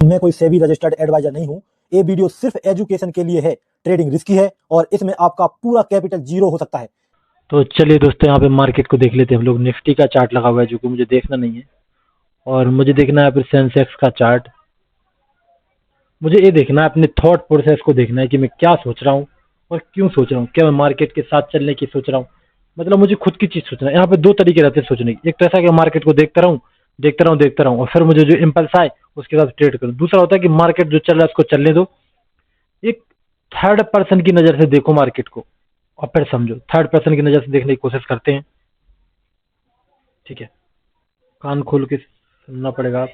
मैं कोई SEBI registered adviser नहीं हूं। ये वीडियो सिर्फ एजुकेशन के लिए है। ट्रेडिंग रिस्की है और इसमें आपका पूरा कैपिटल जीरो हो सकता है। तो चलिए दोस्तों, यहाँ पे मार्केट को देख लेते हैं हम लोग। निफ्टी का चार्ट लगा हुआ है जो कि मुझे देखना नहीं है, और मुझे देखना है फिर सेंसेक्स का चार्ट। मुझे ये देखना है, अपने थॉट प्रोसेस को देखना है कि मैं क्या सोच रहा हूँ और क्यों सोच रहा हूँ। क्या मैं मार्केट के साथ चलने की सोच रहा हूँ, मतलब मुझे खुद की चीज सोचना है। यहाँ पे दो तरीके रहते हैं सोचने के। एक तो ऐसा कि मार्केट को देखता रहूँ देखता रहूँ देखता रहूँ, और फिर मुझे जो इम्पल्स आए उसके साथ ट्रेड करूँ। दूसरा होता है कि मार्केट जो चल रहा है उसको चलने दो, एक थर्ड पर्सन की नजर से देखो मार्केट को, और फिर समझो। थर्ड पर्सन की नजर से देखने की कोशिश करते हैं, ठीक है। कान खोल के सुनना पड़ेगा।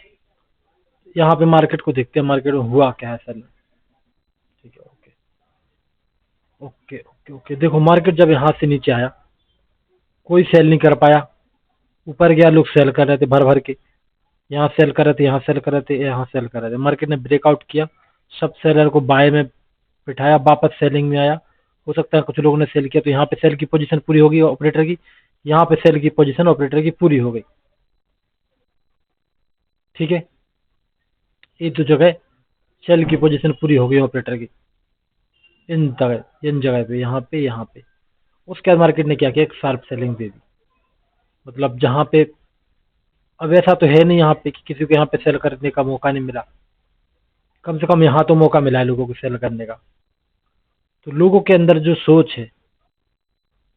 यहाँ पे मार्केट को देखते हैं, मार्केट में हुआ क्या है सर, ठीक है। ओके ओके ओके ओके, देखो मार्केट जब यहाँ से नीचे आया, कोई सेल नहीं कर पाया। ऊपर गया, लोग सेल कर रहे थे भर भर के। यहाँ सेल कर रहे थे, यहाँ सेल कर रहे थे, यहाँ सेल कर रहे थे। मार्केट ने ब्रेकआउट किया, सब सेलर को बाय में बिठाया, वापस सेलिंग में आया। हो सकता है कुछ लोगों ने सेल किया, तो यहाँ पे सेल की पोजीशन पूरी होगी ऑपरेटर की। यहाँ पे सेल की पोजीशन ऑपरेटर की पूरी हो गई, ठीक है। ये तो जगह सेल की पोजीशन पूरी हो गई ऑपरेटर की, इन जगह पे, यहाँ पे। उसके बाद मार्केट ने क्या किया, एक शार्प सेलिंग दे दी। मतलब जहाँ पे, अब ऐसा तो है नहीं यहाँ पे कि किसी को यहाँ पे सेल करने का मौका नहीं मिला। कम से कम यहाँ तो मौका मिला है लोगों को सेल करने का। तो लोगों के अंदर जो सोच है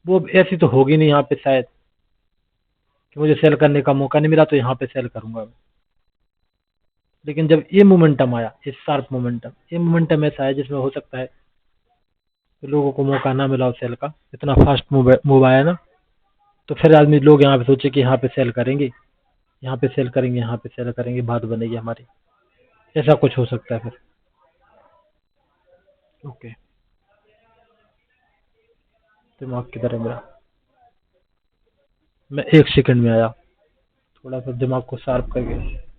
वो अब ऐसी तो होगी नहीं यहाँ पे शायद, कि मुझे सेल करने का मौका नहीं मिला तो यहाँ पे सेल करूंगा। लेकिन जब ये मोमेंटम आया, ये शार्प मोमेंटम, ये मोमेंटम ऐसा है जिसमें हो सकता है कि लोगों को मौका ना मिला हो सेल का। इतना फास्ट मूव आया ना, तो फिर आदमी लोग यहाँ पे सोचे कि यहाँ पे सेल करेंगे, यहाँ पे सेल करेंगे, यहाँ पे सेल करेंगे, बात बनेगी हमारी। ऐसा कुछ हो सकता है फिर। ओके, दिमाग किधर है मेरा। मैं 1 सेकंड में आया, थोड़ा सा दिमाग को शार्प करके।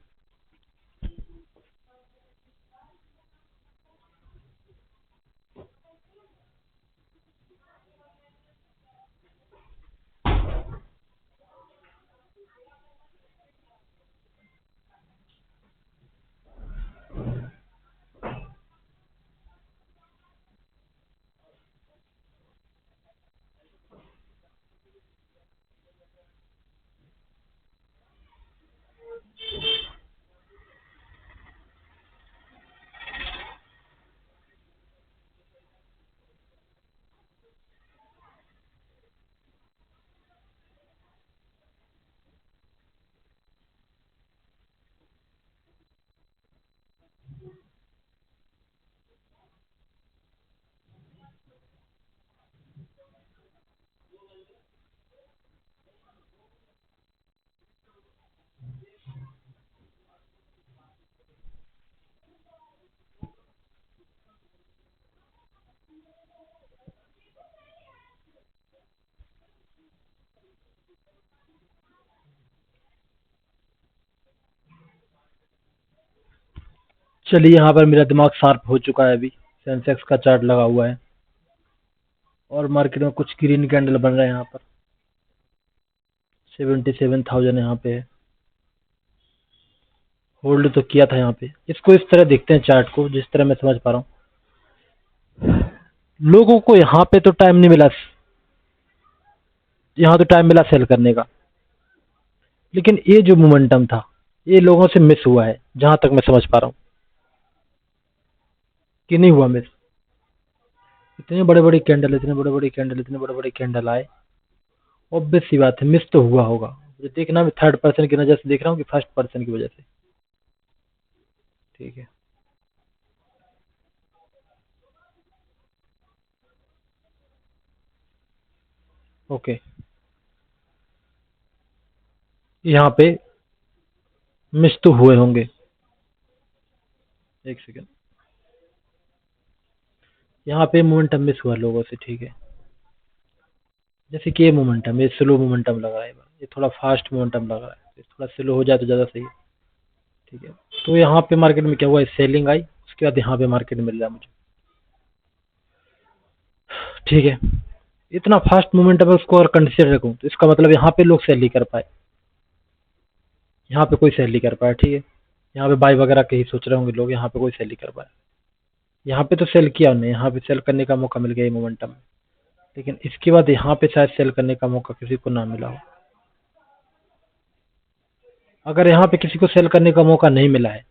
चलिए, यहाँ पर मेरा दिमाग शार्प हो चुका है। अभी सेंसेक्स का चार्ट लगा हुआ है और मार्केट में कुछ ग्रीन कैंडल बन रहे हैं। यहाँ पर 77,000 यहाँ पे है। होल्ड तो किया था यहाँ पे। इसको इस तरह देखते हैं चार्ट को, जिस तरह मैं समझ पा रहा हूँ। लोगों को यहाँ पे तो टाइम नहीं मिला, यहाँ तो टाइम मिला सेल करने का, लेकिन ये जो मोमेंटम था ये लोगों से मिस हुआ है, जहां तक मैं समझ पा रहा हूँ। कि नहीं हुआ मिस? इतने बड़े बड़े कैंडल, इतने बड़े बड़े कैंडल, इतने बड़े बड़े कैंडल आए, ऑब्वियस सी बात है मिस तो हुआ होगा। मुझे देखना, मैं थर्ड पर्सन की नजर से देख रहा हूँ कि फर्स्ट पर्सन की वजह से, ठीक है। ओके, यहाँ पे मिस तो हुए होंगे। 1 सेकेंड, यहाँ पे मोमेंटम मिस हुआ लोगों से, ठीक है। जैसे कि ये मोमेंटम, ये स्लो मोमेंटम लग रहा है, ये थोड़ा फास्ट मोमेंटम लग रहा है, ये थोड़ा स्लो हो जाए तो ज़्यादा सही है, ठीक है। तो यहाँ पे मार्केट में क्या हुआ, सेलिंग आई, उसके बाद यहाँ पे मार्केट मिल रहा है मुझे, ठीक है। इतना फास्ट मोमेंटम है, उसको अगर कंसिडर रखूँ तो इसका मतलब यहाँ पे लोग सेल नहीं कर पाए, यहाँ पे कोई सेल नहीं कर पाया, ठीक है। यहाँ पे बाई वगैरह के ही सोच रहे होंगे लोग, यहाँ पे कोई सेल नहीं कर पाया। यहाँ पे तो सेल किया उन्होंने, यहाँ पे सेल करने का मौका मिल गया मोमेंटम में, लेकिन इसके बाद यहाँ पे शायद सेल करने का मौका किसी को ना मिला हो। अगर यहाँ पे किसी को सेल करने का मौका नहीं मिला है,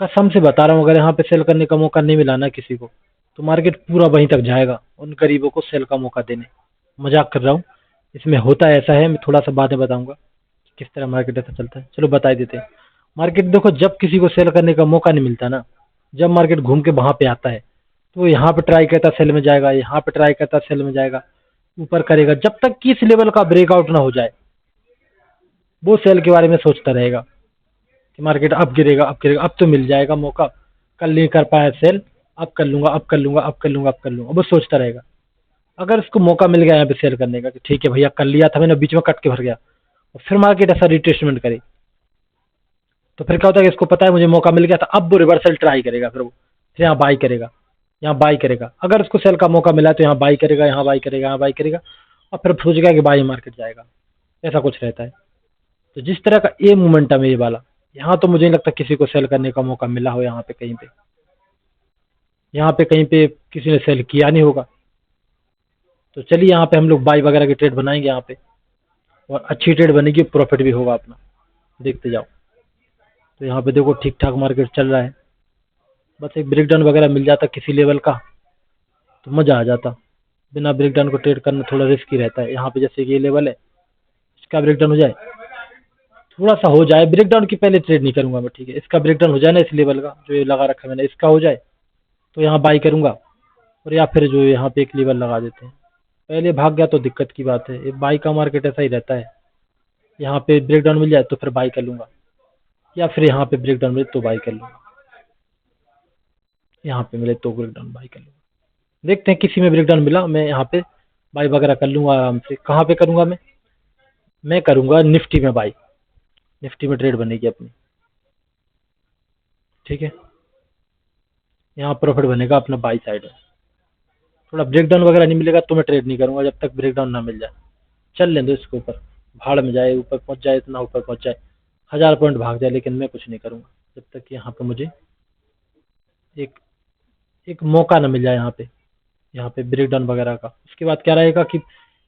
कसम से बता रहा हूँ, अगर यहाँ पे सेल करने का मौका नहीं मिला ना किसी को, तो मार्केट पूरा वहीं तक जाएगा उन गरीबों को सेल का मौका देने। मजाक कर रहा हूँ, इसमें होता ऐसा है, मैं थोड़ा सा बाद में बताऊंगा कि किस तरह मार्केट ऐसा चलता है। चलो बता ही देते हैं। मार्केट देखो, जब किसी को सेल करने का मौका नहीं मिलता ना, जब मार्केट घूम के वहां पे आता है, तो यहाँ पे ट्राई करता सेल में जाएगा, यहाँ पे ट्राई करता सेल में जाएगा, ऊपर करेगा, जब तक कि इस लेवल का ब्रेकआउट ना हो जाए वो सेल के बारे में सोचता रहेगा कि मार्केट अब गिरेगा, अब गिरेगा, अब तो मिल जाएगा मौका, कल नहीं कर पाया सेल, अब कर लूंगा, अब कर लूंगा, अब कर लूंगा, अब कर लूंगा, वो सोचता रहेगा। अगर उसको मौका मिल गया यहाँ पे सेल करने का कि ठीक है भैया कर लिया था मैंने, बीच में कट के भर गया, और फिर मार्केट ऐसा रिट्रेसमेंट करे, तो फिर क्या होता है कि इसको पता है मुझे मौका मिल गया था, अब वो रिवर्सल ट्राई करेगा, फिर यहाँ बाई करेगा, यहाँ बाई करेगा। अगर उसको सेल का मौका मिला तो यहाँ बाई करेगा, यहाँ बाई करेगा, यहाँ बाई करेगा, और फिर सोचेगा कि बाई मार्केट जाएगा। ऐसा कुछ रहता है। तो जिस तरह का ये मोमेंटम है ये वाला, यहाँ तो मुझे नहीं लगता किसी को सेल करने का मौका मिला हो। यहाँ पे कहीं पे, यहाँ पे कहीं पे किसी ने सेल किया नहीं होगा। तो चलिए यहाँ पे हम लोग बाई वगैरह की ट्रेड बनाएंगे यहाँ पे, और अच्छी ट्रेड बनेगी, प्रॉफिट भी होगा अपना, देखते जाओ। तो यहाँ पे देखो ठीक ठाक मार्केट चल रहा है, बस एक ब्रेकडाउन वगैरह मिल जाता किसी लेवल का तो मजा आ जाता। बिना ब्रेकडाउन को ट्रेड करना थोड़ा रिस्की रहता है। यहाँ पे जैसे कि ये लेवल है, इसका ब्रेकडाउन हो जाए, थोड़ा सा हो जाए, ब्रेकडाउन की पहले ट्रेड नहीं करूंगा मैं, ठीक है, इसका ब्रेकडाउन हो जाए ना इस लेवल का जो ये लगा रखा है मैंने, इसका हो जाए तो यहाँ बाई करूंगा, और या फिर जो यहाँ पे एक लेवल लगा देते हैं, पहले भाग गया तो दिक्कत की बात है। ये बाई का मार्केट ऐसा ही रहता है, यहाँ पे ब्रेकडाउन मिल जाए तो फिर बाई कर लूंगा, या फिर यहाँ पे ब्रेकडाउन मिले तो बाई कर लूंगा, यहाँ पे मिले तो ब्रेकडाउन बाई कर लूंगा। देखते हैं, किसी में ब्रेकडाउन मिला मैं यहाँ पे बाई वगैरह कर लूंगा आराम से। कहाँ पे करूंगा मैं करूंगा निफ्टी में बाई, निफ्टी में ट्रेड बनेगी अपनी, ठीक है, यहाँ प्रॉफिट बनेगा अपना बाई साइड में। थोड़ा ब्रेकडाउन वगैरह नहीं मिलेगा तो मैं ट्रेड नहीं करूंगा जब तक ब्रेकडाउन ना मिल जाए। चल लें दो इसके ऊपर, भाड़ में जाए, ऊपर पहुंच जाए, इतना ऊपर पहुंच जाए, 1000 पॉइंट भाग जाए, लेकिन मैं कुछ नहीं करूंगा जब तक कि यहाँ पे मुझे एक एक मौका ना मिल जाए यहाँ पे ब्रेकडाउन वगैरह का। उसके बाद क्या रहेगा कि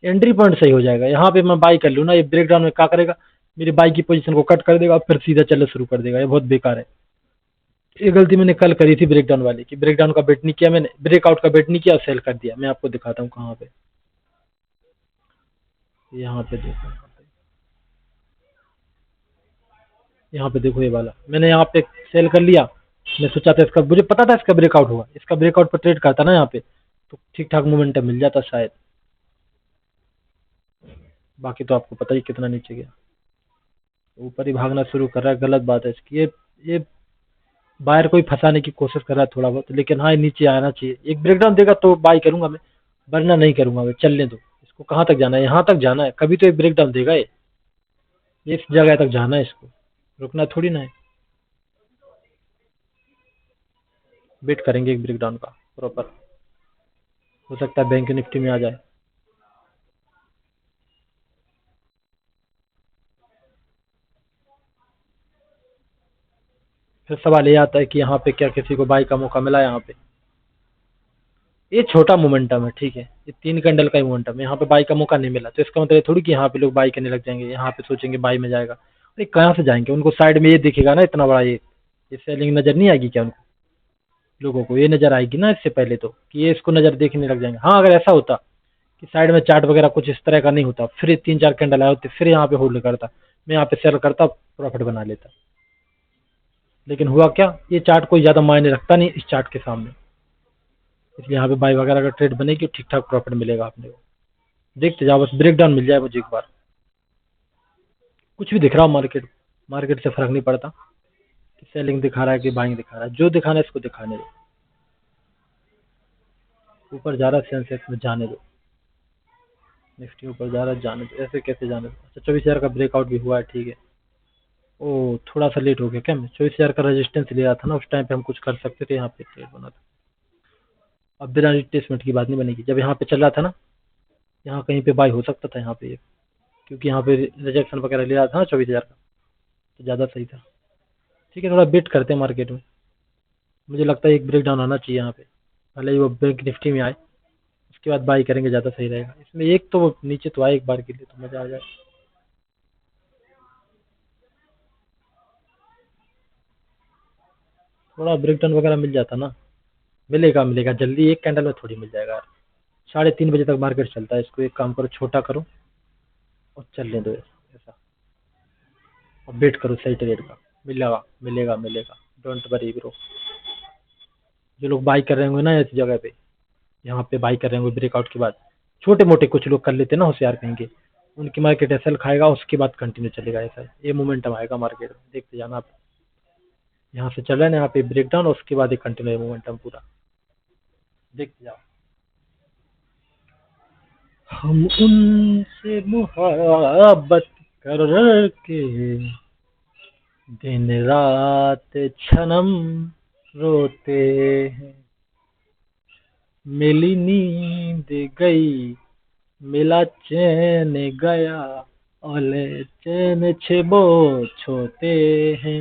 एंट्री पॉइंट सही हो जाएगा, यहाँ पे मैं बाई कर लूँ ना, ये ब्रेकडाउन में क्या करेगा, मेरी बाई की पोजीशन को कट कर देगा, फिर सीधा चलना शुरू कर देगा। ये बहुत बेकार है। ये गलती मैंने कल करी थी ब्रेकडाउन वाली की, ब्रेकडाउन का वेट नहीं किया मैंने, ब्रेकआउट का वेट नहीं किया, सेल कर दिया। मैं आपको दिखाता हूँ कहाँ पे, यहाँ पे देखो, यहाँ पे देखो, ये वाला मैंने यहाँ पे सेल कर लिया। मैं सोचा था इसका, मुझे पता था इसका ब्रेकआउट होगा, इसका ब्रेकआउट पर ट्रेड करता ना यहाँ पे तो ठीक ठाक मोमेंटम मिल जाता शायद। बाकी तो आपको पता ही कितना नीचे गया, ऊपर ही भागना शुरू कर रहा है। गलत बात है इसकी, ये बायर को ही फंसाने की कोशिश कर रहा है थोड़ा बहुत, लेकिन हाँ नीचे आना चाहिए। एक ब्रेकडाउन देगा तो बाई करूंगा मैं, वरना नहीं करूंगा मैं। चलने दो इसको, कहाँ तक जाना है, यहाँ तक जाना है, कभी तो एक ब्रेकडाउन देगा ये इस जगह तक जाना है, इसको रुकना थोड़ी ना है। वेट करेंगे एक ब्रेकडाउन का प्रॉपर, हो सकता है बैंक निफ्टी में आ जाए। फिर सवाल ये आता है कि यहाँ पे क्या किसी को बाई का मौका मिला। यहाँ पे ये छोटा मोमेंटम है, ठीक है, ये 3 कैंडल का ही मोमेंटम है, यहाँ पे बाई का मौका नहीं मिला तो इसका मतलब थोड़ी कि यहाँ पे लोग बाई करने लग जाएंगे, यहाँ पे सोचेंगे बाई में जाएगा। अरे कहाँ से जाएंगे, उनको साइड में ये दिखेगा ना इतना बड़ा, ये सेलिंग नजर नहीं आएगी क्या उनको, लोगों को ये नजर आएगी ना इससे पहले तो, कि ये इसको नजर देखने लग जाएंगे। हाँ अगर ऐसा होता कि साइड में चार्ट वगैरह कुछ इस तरह का नहीं होता, फिर 3-4 कैंडल आए होते, फिर यहाँ पे होल्ड करता, मैं यहाँ पे सेल करता, प्रॉफिट बना लेता। लेकिन हुआ क्या, ये चार्ट कोई ज्यादा मायने रखता नहीं इस चार्ट के सामने, इसलिए यहाँ पे बाई वगैरह का ट्रेड बनेगी, ठीक ठाक प्रॉफिट मिलेगा अपने को। देखते जाओ, बस ब्रेकडाउन मिल जाए मुझे एक बार। कुछ भी दिख रहा हो मार्केट, मार्केट से फर्क नहीं पड़ता कि सेलिंग दिखा रहा है कि बाइंग दिखा रहा है, जो दिखाना है इसको दिखाने दो। ऊपर जा रहा है सेंसेक्स में, जाने दो। निफ्टी ऊपर जा रहा है, जाने दो। ऐसे कैसे जाने दो। अच्छा 24,000 का ब्रेकआउट भी हुआ है, ठीक है। ओ थोड़ा सा लेट हो गया क्या, मैं 24,000 का रेजिस्टेंस ले रहा था ना, उस टाइम पे हम कुछ कर सकते थे, यहाँ पे ट्रेड बना था। अब बिना रिट्रेसमेंट की बात नहीं बनेगी, जब यहाँ पे चल रहा था ना, यहाँ कहीं पे बाई हो सकता था यहाँ पे, क्योंकि यहाँ पे रिजेक्शन वगैरह ले रहा था ना 24,000 का, तो ज़्यादा सही था। ठीक है, थोड़ा वेट करते हैं मार्केट में। मुझे लगता है एक ब्रेक डाउन आना चाहिए यहाँ पे, भले ही वो बैंक निफ्टी में आए, उसके बाद बाई करेंगे, ज़्यादा सही रहेगा। इसमें एक तो वो नीचे तो आए एक बार के लिए तो मज़ा आ जाए। थोड़ा ब्रेक डाउन वगैरह मिल जाता ना, मिलेगा मिलेगा जल्दी, एक कैंडल में थोड़ी मिल जाएगा यार। 3:30 बजे तक मार्केट चलता है, इसको एक काम करो, छोटा करो और चलने दो ऐसा, और वेट करो सही ट्रेड का। मिलेगा मिलेगा मिलेगा, डोंट वरी ब्रो। जो लोग बाई कर रहे होंगे ना ऐसी जगह पे, यहाँ पे बाई कर रहे होंगे ब्रेकआउट के बाद, छोटे मोटे कुछ लोग कर लेते हैं ना होशियार कहीं के, उनकी मार्केट एसएल खाएगा, उसके बाद कंटिन्यू चलेगा ऐसा है। ये मोमेंटम आएगा मार्केट में, देखते जाना आप। यहाँ से चल रहा है ना यहाँ पे ब्रेक डाउन, और उसके बाद एक कंटिन्यू मोमेंटम पूरा, देखते जाओ। हम उनसे मुहब्बत करके दिन रात क्षणम रोते हैं, मिली नींद गई, मिला चैन गया, ओले चैन छिबो छोते हैं।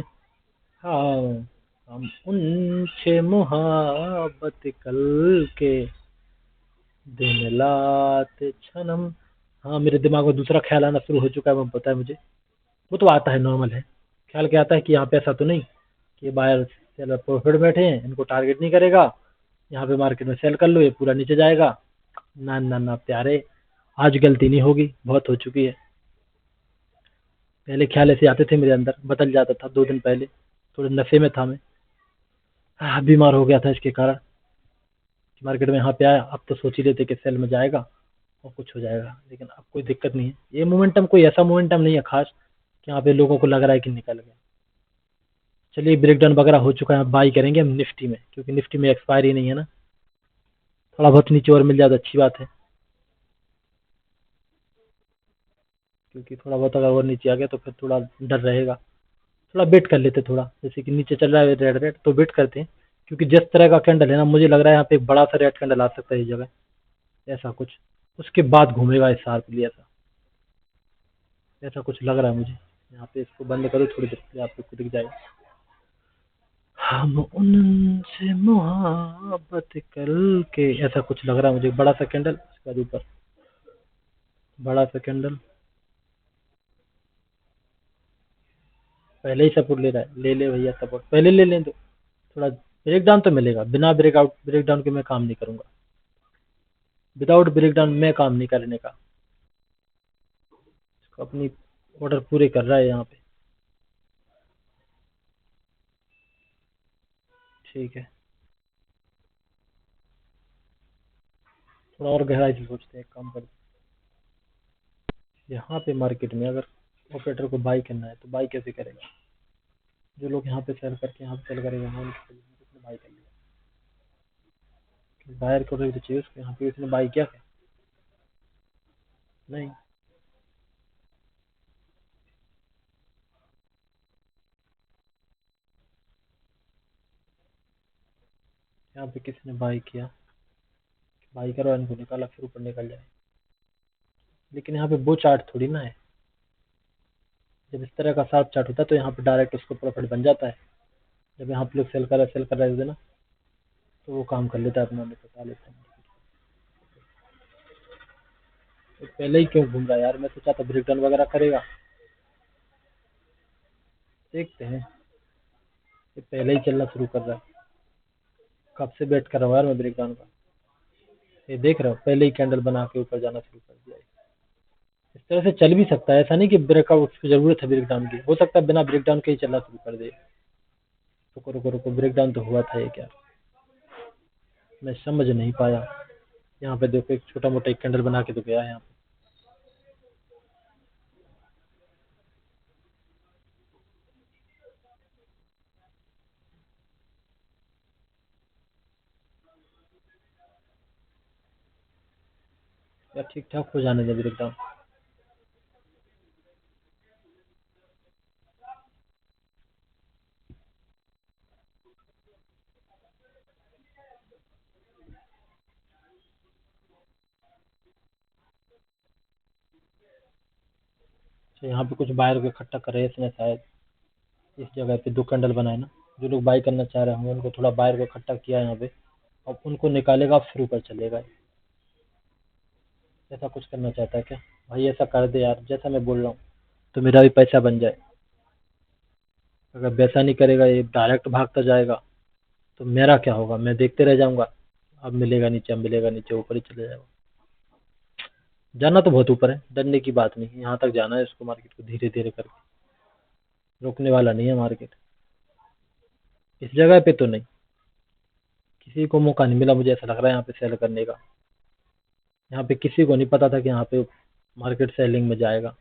हाँ, हम उनसे मुहब्बत कल के दिन रात क्षणम। हाँ, मेरे दिमाग में दूसरा ख्याल आना शुरू हो चुका है, वो पता है मुझे। वो तो आता है, नॉर्मल है। ख्याल क्या आता है कि यहाँ पे ऐसा तो नहीं कि बायर सेलर प्रॉफिट में बैठे हैं, इनको टारगेट नहीं करेगा, यहाँ पे मार्केट में सेल कर लो, ये पूरा नीचे जाएगा। ना ना ना प्यारे, आज गलती नहीं होगी, बहुत हो चुकी है। पहले ख्याल ऐसे आते थे मेरे अंदर, बदल जाता था 2 दिन पहले, थोड़े नशे में था मैं। बीमार हो गया था इसके कारण। मार्केट में यहाँ पे आया, अब तो सोच ही लेते कि सेल में जाएगा और कुछ हो जाएगा, लेकिन अब कोई दिक्कत नहीं है। ये मोमेंटम कोई ऐसा मोमेंटम नहीं है खास कि यहाँ पे लोगों को लग रहा है कि निकल गया। चलिए, ब्रेकडाउन वगैरह हो चुका है, अब बाई करेंगे हम निफ्टी में, क्योंकि निफ्टी में एक्सपायरी नहीं है ना। थोड़ा बहुत नीचे और मिल जाए तो अच्छी बात है, क्योंकि थोड़ा बहुत अगर और नीचे आ गया तो फिर थोड़ा डर रहेगा। थोड़ा वेट कर लेते, थोड़ा जैसे कि नीचे चल रहा है रेड रेड, तो वेट करते हैं। क्योंकि जिस तरह का कैंडल है ना, मुझे लग रहा है यहाँ पे एक बड़ा सा रेड कैंडल आ सकता है इस जगह, ऐसा कुछ। उसके बाद घूमेगा इस शार्पली, ऐसा ऐसा कुछ लग रहा है मुझे। यहाँ पे इसको बंद करो थोड़ी देर के लिए, आपको दिख जाएगा। हम उनसे मोहब्बत करके, ऐसा कुछ लग रहा है मुझे, बड़ा सा कैंडल, उसके बाद ऊपर बड़ा सा कैंडल। पहले ही सपोर्ट ले रहा है, ले ले भैया सपोर्ट, पहले ले लें तो थोड़ा ब्रेक डाउन तो मिलेगा। बिना ब्रेक डाउन के मैं काम नहीं करूंगा, विदाउट ब्रेक डाउन मैं काम नहीं करने का। इसको अपनी ऑर्डर पूरे कर रहा है यहाँ पे, ठीक है। थोड़ा और गहराई से सोचते हैं, एक काम करते हैं। यहाँ पे मार्केट में अगर ऑपरेटर को बाई करना है तो बाई कैसे करेगा? जो लोग यहाँ पे सेल करके यहाँ पे सेल करेगा, वो उसने बाई कर लिया, बायर को तो चाहिए उसको, यहाँ पे उसने बाई किया क्या? नहीं। यहाँ पे किसी ने बाई किया, बाई करो, इनको निकाला, फिर ऊपर निकल जाए। लेकिन यहाँ पे वो चार्ट थोड़ी ना है। जब इस तरह का शार्प चार्ट होता है तो यहाँ पे डायरेक्ट उसको प्रॉफिट बन जाता है। जब यहाँ पे लोग सेल कर रहे होते ना, तो वो काम कर लेता है अपना, बता लेता है। तो पहले ही क्यों घूम रहा है यार? मैं सोचा था ब्रेक डाउन वगैरह करेगा, देखते हैं। ये पहले ही चलना शुरू कर रहा है, कब से वेट कर रहा हूँ यार मैं ब्रेक डाउन का। ये देख रहा हूँ, पहले ही कैंडल बना के ऊपर जाना शुरू कर दिया है। इस तरह से चल भी सकता है, ऐसा नहीं कि ब्रेकआउट की जरूरत है ब्रेक डाउन की, हो सकता है बिना ब्रेक डाउन के ही चलना शुरू कर दे। रुको रुको रुको, ब्रेक डाउन तो हुआ था ये क्या? मैं समझ नहीं पाया। यहाँ पे देखो, एक छोटा मोटा एक कैंडल बना के तो गया है यहाँ पे। या ठीक ठाक हो जाने दे ब्रेक डाउन। तो यहाँ पे कुछ बाहर को इकट्ठा कर रहे हैं इसने शायद, इस जगह पे 2 कैंडल बनाए ना, जो लोग बाई करना चाह रहे होंगे उनको थोड़ा बायर को इकट्ठा किया यहाँ पे, अब उनको निकालेगा फिर ऊपर चलेगा। ऐसा कुछ करना चाहता है क्या भाई? ऐसा कर दे यार, जैसा मैं बोल रहा हूँ, तो मेरा भी पैसा बन जाए। अगर वैसा नहीं करेगा, ये डायरेक्ट भागता जाएगा, तो मेरा क्या होगा? मैं देखते रह जाऊंगा, अब मिलेगा नीचे, अब मिलेगा नीचे, ऊपर ही चले जाएगा। जाना तो बहुत ऊपर है, डरने की बात नहीं है, यहाँ तक जाना है इसको, मार्केट को धीरे धीरे करके, रोकने वाला नहीं है मार्केट। इस जगह पे तो नहीं, किसी को मौका नहीं मिला, मुझे ऐसा लग रहा है यहाँ पे सेल करने का। यहाँ पे किसी को नहीं पता था कि यहाँ पे मार्केट सेलिंग में जाएगा।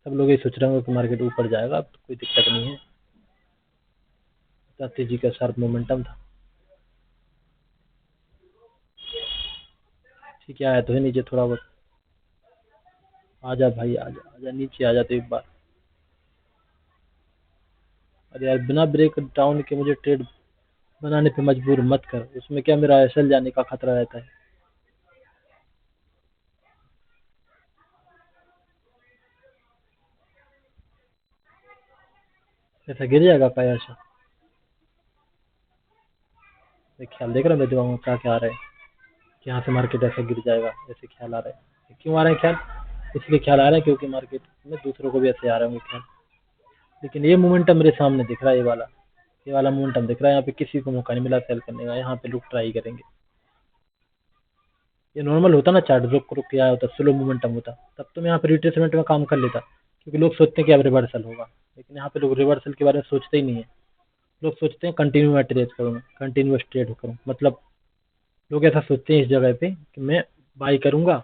सब लोग ये सोच रहे होंगे कि मार्केट ऊपर जाएगा, अब तो कोई दिक्कत नहीं है। इतना तेजी का शार्प मोमेंटम था। ठीक है, आया तो है नीचे थोड़ा बहुत। आजा भाई, आजा आजा, नीचे आ जा तो एक बार। अरे यार, बिना ब्रेक डाउन के मुझे ट्रेड बनाने पे मजबूर मत कर, उसमें क्या मेरा एसएल जाने का खतरा रहता है। ऐसा गिर जाएगा का ऐसा? एक ख्याल देख रहा है मेरे दिमाग में क्या क्या आ रहा है कि यहाँ से मार्केट ऐसा गिर जाएगा, ऐसे ख्याल आ रहा है। क्यों आ रहे हैं ख्याल? इसलिए ख्याल आ रहा है क्योंकि मार्केट में दूसरों को भी ऐसे आ रहे होंगे ख्याल। लेकिन ये मोमेंटम मेरे सामने दिख रहा है, ये वाला मोमेंटम दिख रहा है। यहाँ पे किसी को मौका नहीं मिला सेल करने का, यहाँ पे लोग ट्राई करेंगे। ये नॉर्मल होता ना चार्ट, रुक रुक के आया होता, स्लो मोमेंटम होता, तब तो मैं यहाँ पे रिट्रेसमेंट में काम कर लेता, क्योंकि लोग सोचते हैं कि अब रिवर्सल होगा। लेकिन यहाँ पे लोग रिवर्सल के बारे में सोचते ही नहीं है। लोग सोचते हैं कंटिन्यू मैं ट्रेड करूँ, कंटिन्यूस ट्रेड करूँ, मतलब लोग ऐसा सोचते हैं इस जगह पे कि मैं बाई करूंगा।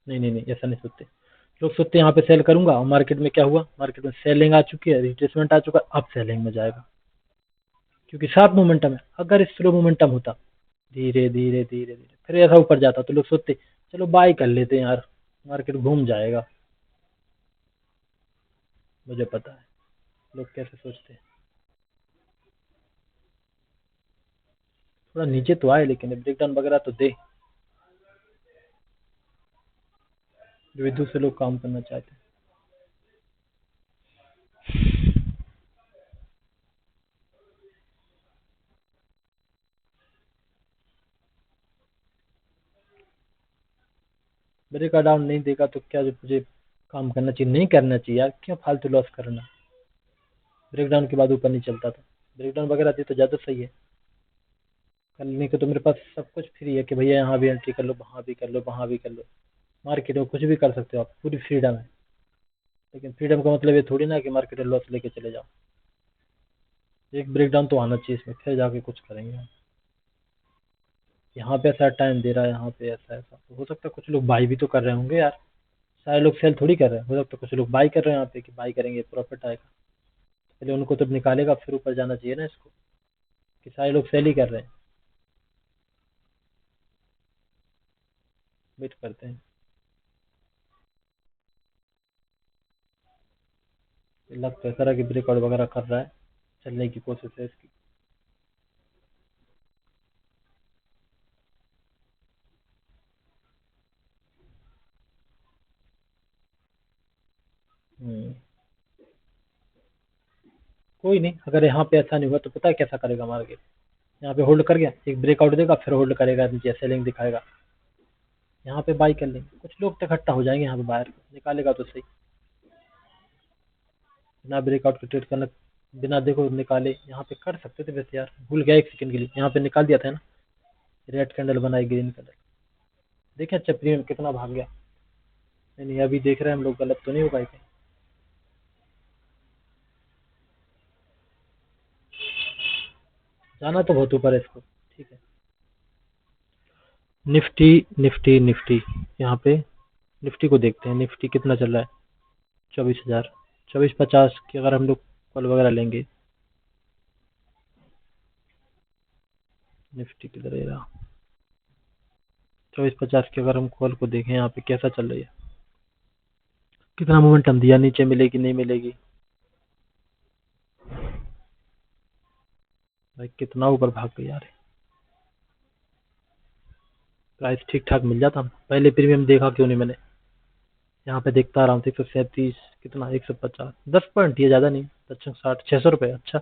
नहीं नहीं नहीं, ऐसा नहीं सोचते। लोग सोचते हैं यहाँ पे सेल करूंगा, और मार्केट में क्या हुआ? मार्केट में सेलिंग आ चुकी है, रिट्रेसमेंट आ चुका है, अब सेलिंग में जाएगा, क्योंकि शार्प मोमेंटम है। अगर स्लो मोमेंटम होता, धीरे धीरे धीरे धीरे फिर ऐसा ऊपर जाता, तो लोग सोचते चलो बाई कर लेते हैं यार, मार्केट घूम जाएगा। मुझे पता है लोग कैसे सोचते हैं। थोड़ा नीचे तो आए, लेकिन ब्रेकडाउन वगैरह तो दे, जो विद्युत से लोग काम करना चाहते हैं। ब्रेक डाउन नहीं देगा तो क्या, जो मुझे काम करना चाहिए नहीं करना चाहिए यार, क्यों फालतू लॉस करना? ब्रेकडाउन के बाद ऊपर नहीं चलता था, ब्रेकडाउन वगैरह दे तो ज़्यादा सही है। करने को तो मेरे पास सब कुछ फ्री है कि भैया यहाँ भी एंट्री कर लो, वहाँ भी कर लो, वहाँ भी कर लो। मार्केट में कुछ भी कर सकते हो आप, पूरी फ्रीडम है। लेकिन फ्रीडम का मतलब ये थोड़ी ना कि मार्केट में लॉस लेके चले जाओ। एक ब्रेकडाउन तो आना चाहिए इसमें, फिर जाके कुछ करेंगे हम। यहाँ पे ऐसा टाइम दे रहा है, यहाँ पे ऐसा ऐसा, तो हो सकता है कुछ लोग बाई भी तो कर रहे होंगे यार। सारे लोग सेल थोड़ी कर रहे हैं, हो सकता है कुछ लोग बाई कर रहे हैं यहाँ पे कि बाई करेंगे प्रॉफिट आएगा। पहले उनको तो निकालेगा फिर ऊपर जाना चाहिए ना इसको, कि सारे लोग सेल ही कर रहे हैं। वेट करते हैं। लग तो ऐसा रहा कि ब्रेकआउट वगैरह कर रहा है, चलने की कोशिश है इसकी। हम्म, कोई नहीं, अगर यहाँ पे ऐसा नहीं हुआ तो पता है कैसा करेगा मार्केट? यहाँ पे होल्ड कर गया, एक ब्रेकआउट देगा, फिर होल्ड करेगा, नीचे सेलिंग दिखाएगा, यहाँ पे बाई कर लेंगे। कुछ लोग तो इकट्ठा हो जाएंगे यहाँ पे, बाहर निकालेगा तो सही। बिना ब्रेकआउट के ट्रेड करना, बिना देखो निकाले यहाँ पे कर सकते थे वैसे यार, भूल गया एक सेकंड के लिए, यहाँ पे निकाल दिया था ना। रेड कैंडल बनाई, ग्रीन कैंडल, देखे अच्छा प्रीमियम कितना भाग गया। नहीं नहीं, अभी देख रहे हैं हम लोग, गलत तो नहीं हो पाए थे। जाना तो बहुत ऊपर है इसको। ठीक है, निफ्टी निफ्टी निफ्टी, यहाँ पे निफ्टी को देखते हैं, निफ्टी कितना चल रहा है? 24,000, 24,50 की अगर हम लोग कॉल वगैरह लेंगे। निफ्टी किधर है रहा? 24,50 की अगर हम कॉल को देखें, यहाँ पे कैसा चल रही है, कितना मोमेंटम दिया, नीचे मिलेगी नहीं मिलेगी? भाई कितना ऊपर भाग गई यार। प्राइस ठीक ठाक मिल जाता, पहले प्रीमियम देखा क्यों नहीं मैंने? यहाँ पे देखता आराम से 137 कितना 150 10 पॉइंट, ये ज़्यादा नहीं, 60 600 रुपये। अच्छा,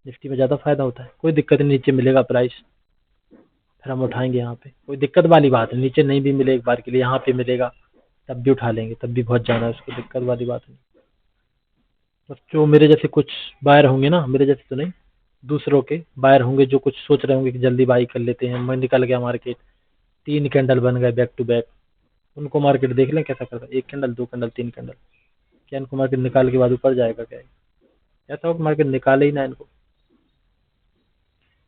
निफ्टी में ज़्यादा फायदा होता है, कोई दिक्कत नहीं, नीचे मिलेगा प्राइस फिर हम उठाएंगे। यहाँ पे कोई दिक्कत वाली बात नहीं, नीचे नहीं भी मिले एक बार के लिए, यहाँ पे मिलेगा तब भी उठा लेंगे, तब भी बहुत जाना है, उसको दिक्कत वाली बात नहीं। बस जो मेरे जैसे कुछ बायर होंगे ना, मेरे जैसे तो नहीं, दूसरों के बायर होंगे जो कुछ सोच रहे होंगे कि जल्दी बाई कर लेते हैं, मैं निकल गया मार्केट, 3 कैंडल बन गए बैक टू बैक, उनको मार्केट देख लें कैसा करता है, 1 कैंडल 2 कैंडल 3 कैंडल, क्या इनको मार्केट निकाल के बाद ऊपर जाएगा क्या? ऐसा हो कि मार्केट निकाले ही ना इनको।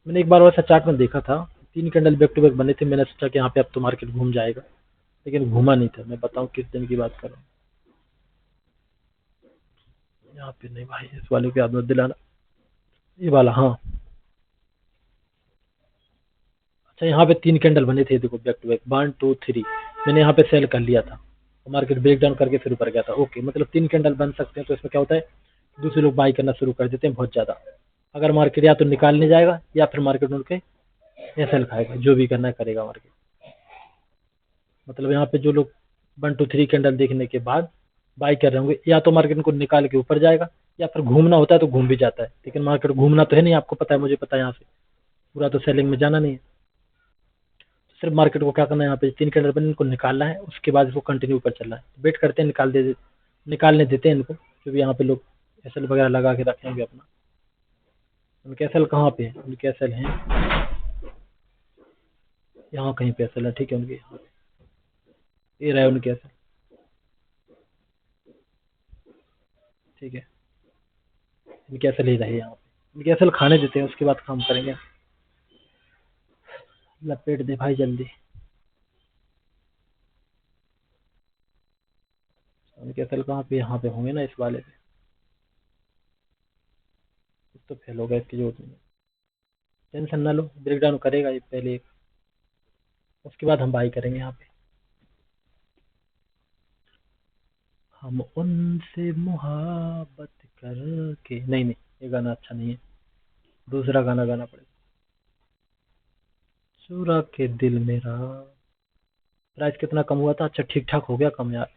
मैंने एक बार वैसा चार्ट में देखा था, 3 कैंडल बैक टू बैक बने थे, मैंने सोचा कि यहाँ पे अब तो मार्केट घूम जाएगा, लेकिन घूमा नहीं था। मैं बताऊँ किस दिन की बात कर रहा हूँ, यहाँ पे नहीं भाई, इस वाले की याद मत दिलाना, ये वाला, हाँ। अच्छा, यहाँ पे 3 कैंडल बने थे, देखो बैक टू बैक 1 2 3, मैंने यहाँ पे सेल कर लिया था, मार्केट ब्रेक डाउन करके फिर ऊपर गया था। ओके, मतलब 3 कैंडल बन सकते हैं, तो इसमें क्या होता है, दूसरे लोग बाई करना शुरू कर देते हैं बहुत ज़्यादा। अगर मार्केट या तो निकालने जाएगा या फिर मार्केट उनके एसएल खाएगा, जो भी करना है करेगा मार्केट। मतलब यहाँ पे जो लोग 1 2 3 कैंडल देखने के बाद बाई कर रहे होंगे, या तो मार्केट को निकाल के ऊपर जाएगा, या फिर घूमना होता है तो घूम भी जाता है, लेकिन मार्केट घूमना तो है नहीं, आपको पता है, मुझे पता है, यहाँ से पूरा तो सेलिंग में जाना नहीं है। तो सिर्फ मार्केट को क्या करना है, यहाँ पे 3 कैंडल बने इनको निकालना है, उसके बाद इसको कंटिन्यू ऊपर चलना है, वेट करते हैं, निकालने देते हैं इनको, जो भी यहाँ पे लोग एसएल वगैरह लगा के रखे होंगे अपना। उनके एसएल कहाँ पे है, उनके एसएल हैं यहाँ कहीं पे एसएल है, ठीक है, उनके यहाँ पे ये रहा है उनके एसएल, ठीक है, इनके एसएल ही रहे यहाँ पे, इनके एसएल खाने देते हैं, उसके बाद काम करेंगे। लपेट दे भाई जल्दी, उनके एसएल कहाँ पे, यहाँ पे होंगे ना इस वाले पे, कुछ तो फेल होगा, इसकी जरूरत नहीं है, टेंशन ना लो, ब्रेक डाउन करेगा ये पहले, उसके बाद हम बाई करेंगे यहाँ पे। हम उनसे मुहाबत करके, नहीं नहीं, ये गाना अच्छा नहीं है, दूसरा गाना गाना पड़ेगा। चुरा के दिल मेरा, प्राइस कितना कम हुआ था, अच्छा ठीक ठाक हो गया कम यार,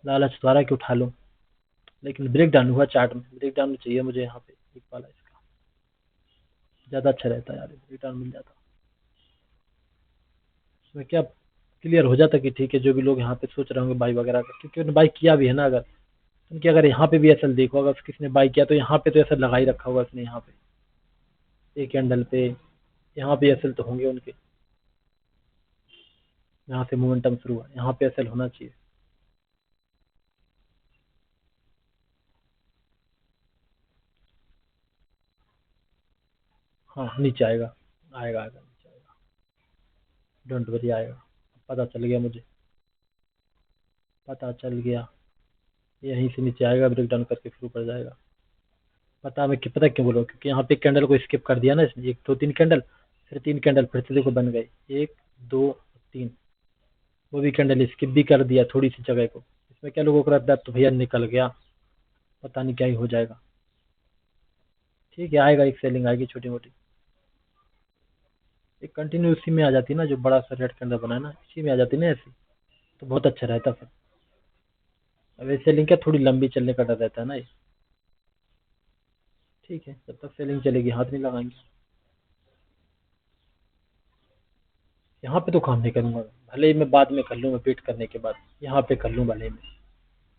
लालच द्वारा कि उठा लूं, लेकिन ब्रेक डाउन हुआ चार्ट में, ब्रेक डाउन चाहिए मुझे यहाँ पे एक वाला, इसका ज़्यादा अच्छा रहता है यार, ब्रेक डाउन मिल जाता, इसमें क्या क्लियर हो जाता कि ठीक है, जो भी लोग यहाँ पे सोच रहे होंगे बाई वगैरह का, क्योंकि उन्होंने बाई किया भी है ना, अगर उनकी अगर यहाँ पे भी एसएल देखो, अगर किसी ने बाई किया तो यहाँ पे तो एसएल लगा ही रखा होगा उसने, यहाँ पे 1 कैंडल पे, यहाँ पे एसएल तो होंगे उनके, यहाँ से मोमेंटम शुरू हुआ, यहाँ पे एसएल होना चाहिए। हाँ नीचे आएगा, आएगा आएगा नीचे आएगा, डोंट वरी आएगा, पता चल गया मुझे, पता चल गया, यहीं से नीचे आएगा, ब्रेक डाउन करके फिर ऊपर जाएगा। पता क्यों बोलो, क्योंकि यहाँ पे कैंडल को स्किप कर दिया ना इसने, 1 2 3 कैंडल, फिर 3 कैंडल फिर से देखो बन गए, 1 2 3, वो भी कैंडल स्किप भी कर दिया थोड़ी सी जगह को, इसमें क्या लोगों को रहता है तो भैया निकल गया, पता नहीं क्या ही हो जाएगा। ठीक है, आएगा, एक सेलिंग आएगी छोटी मोटी, एक कंटिन्यू इसी में आ जाती है ना, जो बड़ा सा रेड कैंडल बना है ना, इसी में आ जाती है ना ऐसी, तो बहुत अच्छा रहता फिर। अब ये सेलिंग क्या थोड़ी लंबी चलने का डर रहता है ना ये, ठीक है, जब तक सेलिंग चलेगी हाथ नहीं लगाएंगे। यहाँ पे तो काम नहीं करूंगा, भले ही मैं बाद में कर लूँ, मैं वेट करने के बाद यहाँ पे कर लूँ भले ही मैं,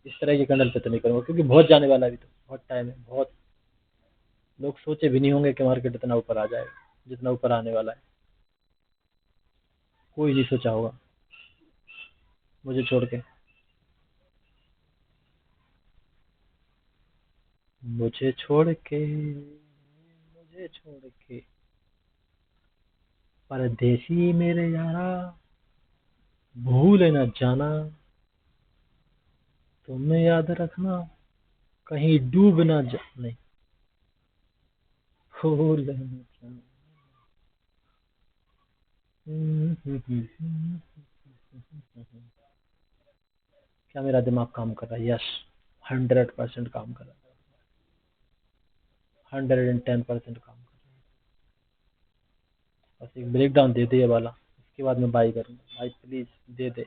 इस तरह के कैंडल पे तो नहीं करूंगा, क्योंकि बहुत जाने वाला है अभी, तो बहुत टाइम है, बहुत लोग सोचे भी नहीं होंगे कि मार्केट इतना ऊपर आ जाएगा, जितना ऊपर आने वाला है, कोई नहीं सोचा होगा मुझे छोड़ के, मुझे छोड़ के, मुझे छोड़ के, परदेसी मेरे यारा, भूल न जाना, तुम्हें याद रखना, कहीं डूब ना जा, नहीं, भूल न जाना। क्या मेरा दिमाग काम कर रहा है, यस, 100% काम कर रहा है, 110% काम कर रहा है, बस एक ब्रेक डाउन दे दे ये वाला, उसके बाद मैं बाई करूंगा, भाई प्लीज दे दे,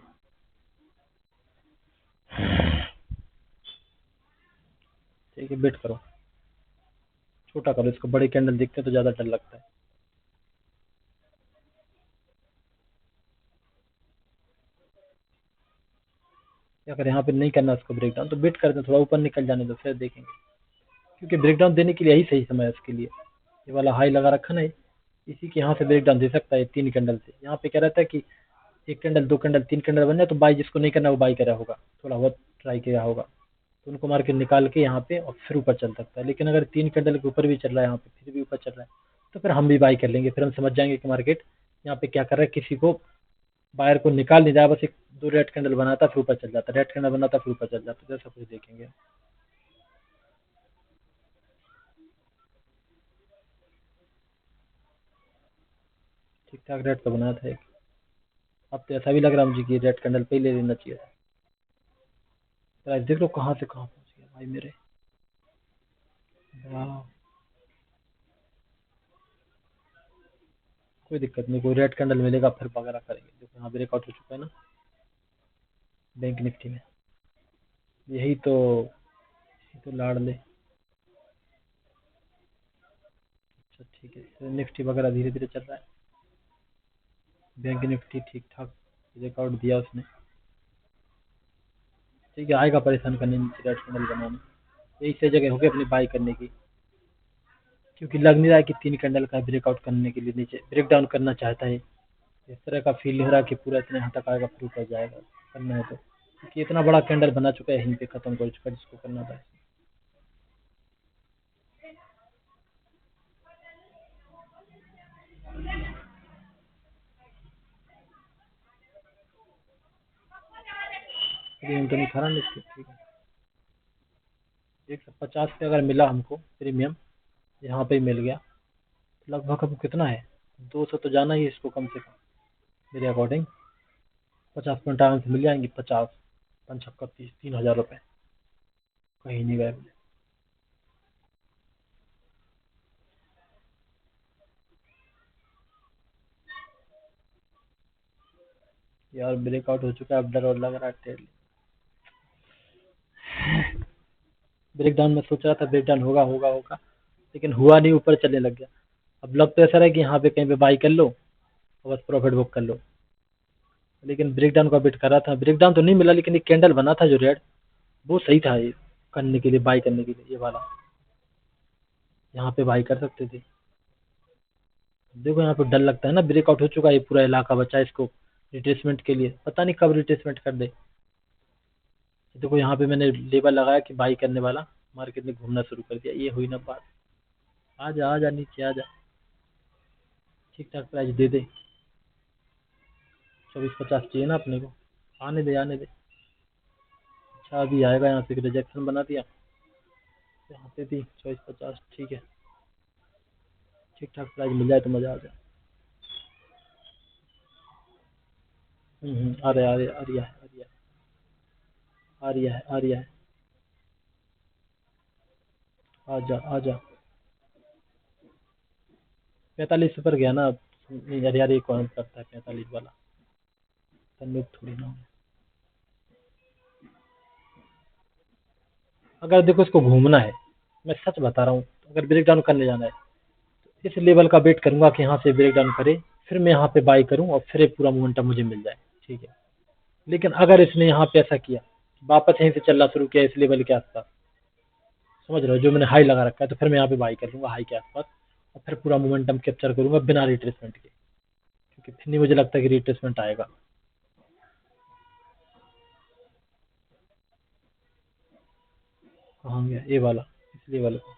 ठीक है, वेट करो, छोटा करो इसको, बड़े कैंडल दिखते हैं तो ज़्यादा डर लगता है। क्या करें, यहाँ पे नहीं करना इसको ब्रेक डाउन, तो वेट करते हैं, थोड़ा ऊपर निकल जाने दो फिर देखेंगे, क्योंकि ब्रेक डाउन देने के लिए यही सही समय है इसके लिए। ये वाला हाई लगा रखा ना, इसी के यहाँ से ब्रेक डाउन दे सकता है 3 कैंडल से। यहाँ पे क्या रहता है कि 1 कैंडल 2 कैंडल 3 कैंडल बन जाए तो बाई जिसको नहीं करना वो बाई करा होगा, थोड़ा बहुत ट्राई किया होगा, तो उनको मार्केट निकाल के यहाँ पे और फिर ऊपर चल सकता है। लेकिन अगर 3 कैंडल के ऊपर भी चल रहा है यहाँ पे, फिर भी ऊपर चल रहा है, तो फिर हम भी बाई कर लेंगे, फिर हम समझ जाएंगे कि मार्केट यहाँ पे क्या कर रहा है, किसी को बायर को निकाल नहीं रहा, बस एक 2 रेड कैंडल बनाता फिर ऊपर चल जाता, रेड कैंडल बनाता फिर ऊपर चल जाता, जैसा कुछ देखेंगे। ठीक ठाक रेड तो बनाया था एक, अब तो ऐसा भी लग रहा है मुझे कि रेड कैंडल पे ही ले लेना चाहिए था। प्राइस देख लो कहाँ से कहाँ पहुंच गया भाई मेरे, वाह, कोई दिक्कत नहीं, कोई रेड कैंडल मिलेगा फिर वगैरह करेंगे। देखो यहाँ ब्रेकआउट हो चुका है ना बैंक निफ्टी में, यही तो लाड़ ले। अच्छा ठीक है, तो निफ्टी वगैरह धीरे धीरे चल रहा है, बैंक निफ्टी ठीक ठाक ब्रेकआउट दिया उसने। ठीक है, आएगा परेशान करने नीचे रेड कैंडल बनाने, यही सही जगह होगी अपनी बाई करने की, क्योंकि लग नहीं रहा है कि 3 कैंडल का ब्रेकआउट करने के लिए नीचे ब्रेक डाउन करना चाहता है। इस तरह का फील हो रहा है कि पूरा इतने यहाँ तक आएगा फिर ऊपर जाएगा, करना है तो, क्योंकि इतना बड़ा कैंडल बना चुका है, यहीं पे खत्म कर चुका है जिसको करना था। प्रीमियम तो नहीं खा रहा निफ्टी, ठीक है, 150 पे अगर मिला हमको प्रीमियम, यहाँ पे ही मिल गया, लगभग अब कितना है, 200 तो जाना ही है इसको कम से कम मेरे अकॉर्डिंग। 50 पॉइंट आराम से मिल जाएंगे, 50 55 30 3,000 रुपये कहीं नहीं गए। यार ब्रेकआउट हो चुका है, अब डर और लग रहा है ट्रेड, ब्रेक डाउन में सोच रहा था ब्रेक डाउन होगा होगा होगा, लेकिन हुआ नहीं, ऊपर चलने लग गया। अब लग तो ऐसा रहा है कि यहाँ पे कहीं पे बाई कर लो और बस प्रॉफिट बुक कर लो, लेकिन ब्रेक डाउन का वेट कर रहा था, ब्रेक डाउन तो नहीं मिला, लेकिन एक कैंडल बना था जो रेड, वो सही था ये करने के लिए, बाई करने के लिए, ये वाला यहाँ पे बाई कर सकते थे। देखो यहाँ पे डर लगता है ना, ब्रेकआउट हो चुका है, ये पूरा इलाका बचा है इसको रिट्रेसमेंट के लिए, पता नहीं कब रिट्रेसमेंट कर दे। देखो यहाँ पे मैंने लेबल लगाया कि बाई करने वाला, मार्केट ने घूमना शुरू कर दिया, ये हुई ना बात। आ जा नीचे आ जा, ठीक ठाक प्राइस दे दे, 2450 चाहिए ना अपने को, आने दे आने दे। अच्छा अभी आएगा, यहाँ से रिजेक्शन बना दिया, यहाँ पे भी 2450, ठीक है, ठीक ठाक प्राइस मिल जाए तो मजा आ जाए। आ रहा है आ रहा है आ रहा है आ रहा है आ रहा है आ रहा है, आ जा आ जा, 45 पर गया ना अब, नहीं यार यार ये कौन करता है 45 वाला, तन्नुक थोड़ी ना हो। अगर देखो इसको घूमना है, मैं सच बता रहा हूँ, अगर ब्रेक डाउन करने जाना है तो इस लेवल का वेट करूंगा कि यहाँ से ब्रेक डाउन करे, फिर मैं यहाँ पे बाई करूँ और फिर पूरा मोमेंटम मुझे मिल जाए, ठीक है। लेकिन अगर इसने यहाँ पे ऐसा किया, वापस यहीं से चलना शुरू किया इस लेवल के आसपास, समझ रहे हो, जो मैंने हाई लगा रखा है, तो फिर मैं यहाँ पे बाई कर लूंगा हाई के आसपास, और फिर पूरा मोमेंटम कैप्चर करूंगा बिना रिट्रेसमेंट के, क्योंकि फिर नहीं मुझे लगता कि रिट्रेसमेंट आएगा। कहाँ गया ये वाला, इस लेवल को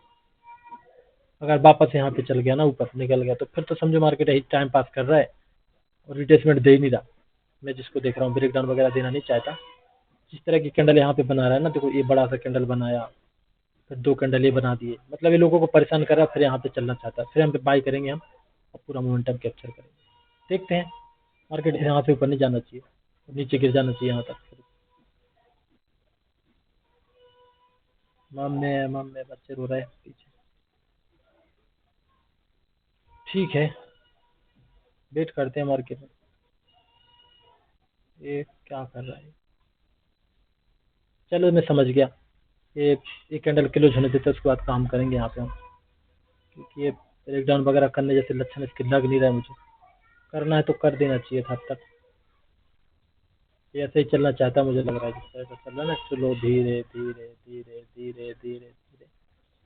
अगर वापस यहाँ पे चल गया ना, ऊपर निकल गया, तो फिर तो समझो मार्केट यही टाइम पास कर रहा है और रिट्रेसमेंट दे ही नहीं रहा। मैं जिसको देख रहा हूँ ब्रेक डाउन वगैरह देना नहीं चाहता, जिस तरह की कैंडल यहाँ पे बना रहा है ना, देखो ये बड़ा सा कैंडल बनाया, फिर 2 कैंडल ये बना दिए, मतलब ये लोगों को परेशान कर रहा है, फिर यहाँ पे चलना चाहता है, फिर हम पे बाई करेंगे हम और पूरा मोमेंटम कैप्चर करेंगे। देखते हैं, मार्केट यहाँ से ऊपर नहीं जाना चाहिए, नीचे गिर जाना चाहिए यहाँ तक। मम्मी बच्चे रो रहे हैं पीछे, ठीक है, वेट करते हैं मार्केट में, ये क्या कर रहा है। चलो मैं समझ गया, ये एक कैंडल क्लोज होने देते हैं, उसके बाद काम करेंगे यहाँ पे हम, क्योंकि ये ब्रेकडाउन वगैरह करने जैसे लक्षण इसके लग नहीं रहा है मुझे। करना है तो कर देना चाहिए था अब तक। ये ऐसे ही चलना चाहता है, मुझे लग रहा है जिस तरह से चल रहा है ना, स्लो धीरे धीरे धीरे धीरे धीरे धीरे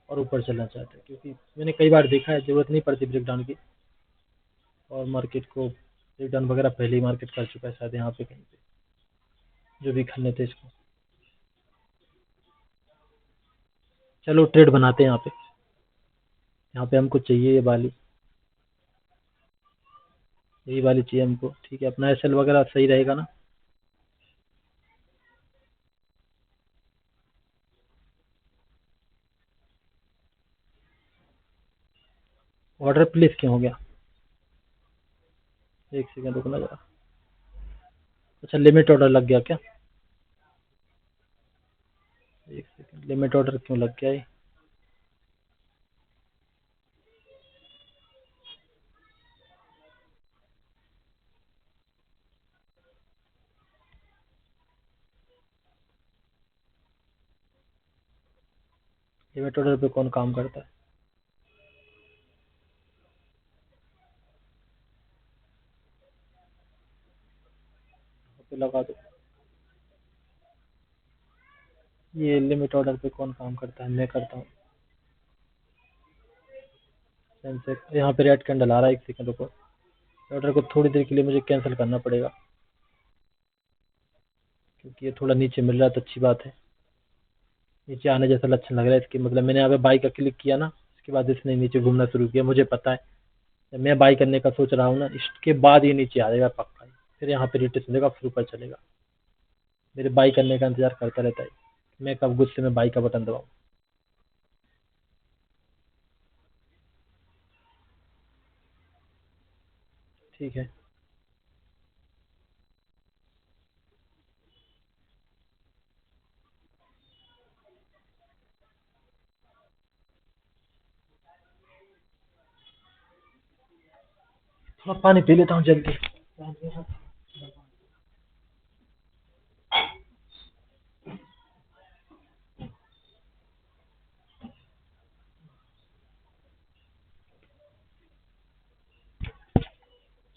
और ऊपर चलना चाहता है, क्योंकि मैंने कई बार देखा है जरूरत नहीं पड़ती ब्रेकडाउन की, और मार्केट को ब्रेकडाउन वगैरह पहले ही मार्केट कर चुका है शायद यहाँ पे कहीं पे, जो भी खन्ने थे इसको। चलो ट्रेड बनाते हैं यहाँ पे। यहाँ पे हमको चाहिए ये वाली, यही वाली चाहिए हमको। ठीक है, अपना एसएल वगैरह सही रहेगा ना। ऑर्डर प्लेस क्यों हो गया? एक सेकंड रुकना जरा। अच्छा, लिमिट ऑर्डर लग गया क्या? एक सेकंड, लिमिट ऑर्डर क्यों लग गया ये? लिमिट ऑर्डर पे कौन काम करता है? यहाँ पे लगा दो। ये लिमिट ऑर्डर पे कौन काम करता है? मैं करता हूँ। सेंसेक्स यहाँ पे रेड कैंडल आ रहा है, एक सेकंड रुको। ऑर्डर को थोड़ी देर के लिए मुझे कैंसिल करना पड़ेगा, क्योंकि ये थोड़ा नीचे मिल रहा है तो अच्छी बात है। नीचे आने जैसा लक्षण लग रहा है इसकी, मतलब मैंने यहाँ पे बाई का क्लिक किया ना, इसके बाद इसने नीचे घूमना शुरू किया। मुझे पता है जब मैं बाई करने का सोच रहा हूँ ना, इसके बाद ये नीचे आ जाएगा पक्का ही। फिर यहाँ पे रिटेस्ट मिलेगा, फिर ऊपर चलेगा। मेरे बाई करने का इंतजार करता रहता है, मैं कब गुस्से में बाई का बटन दबाऊँ। ठीक है, थोड़ा पानी पी लेता हूँ जल्दी।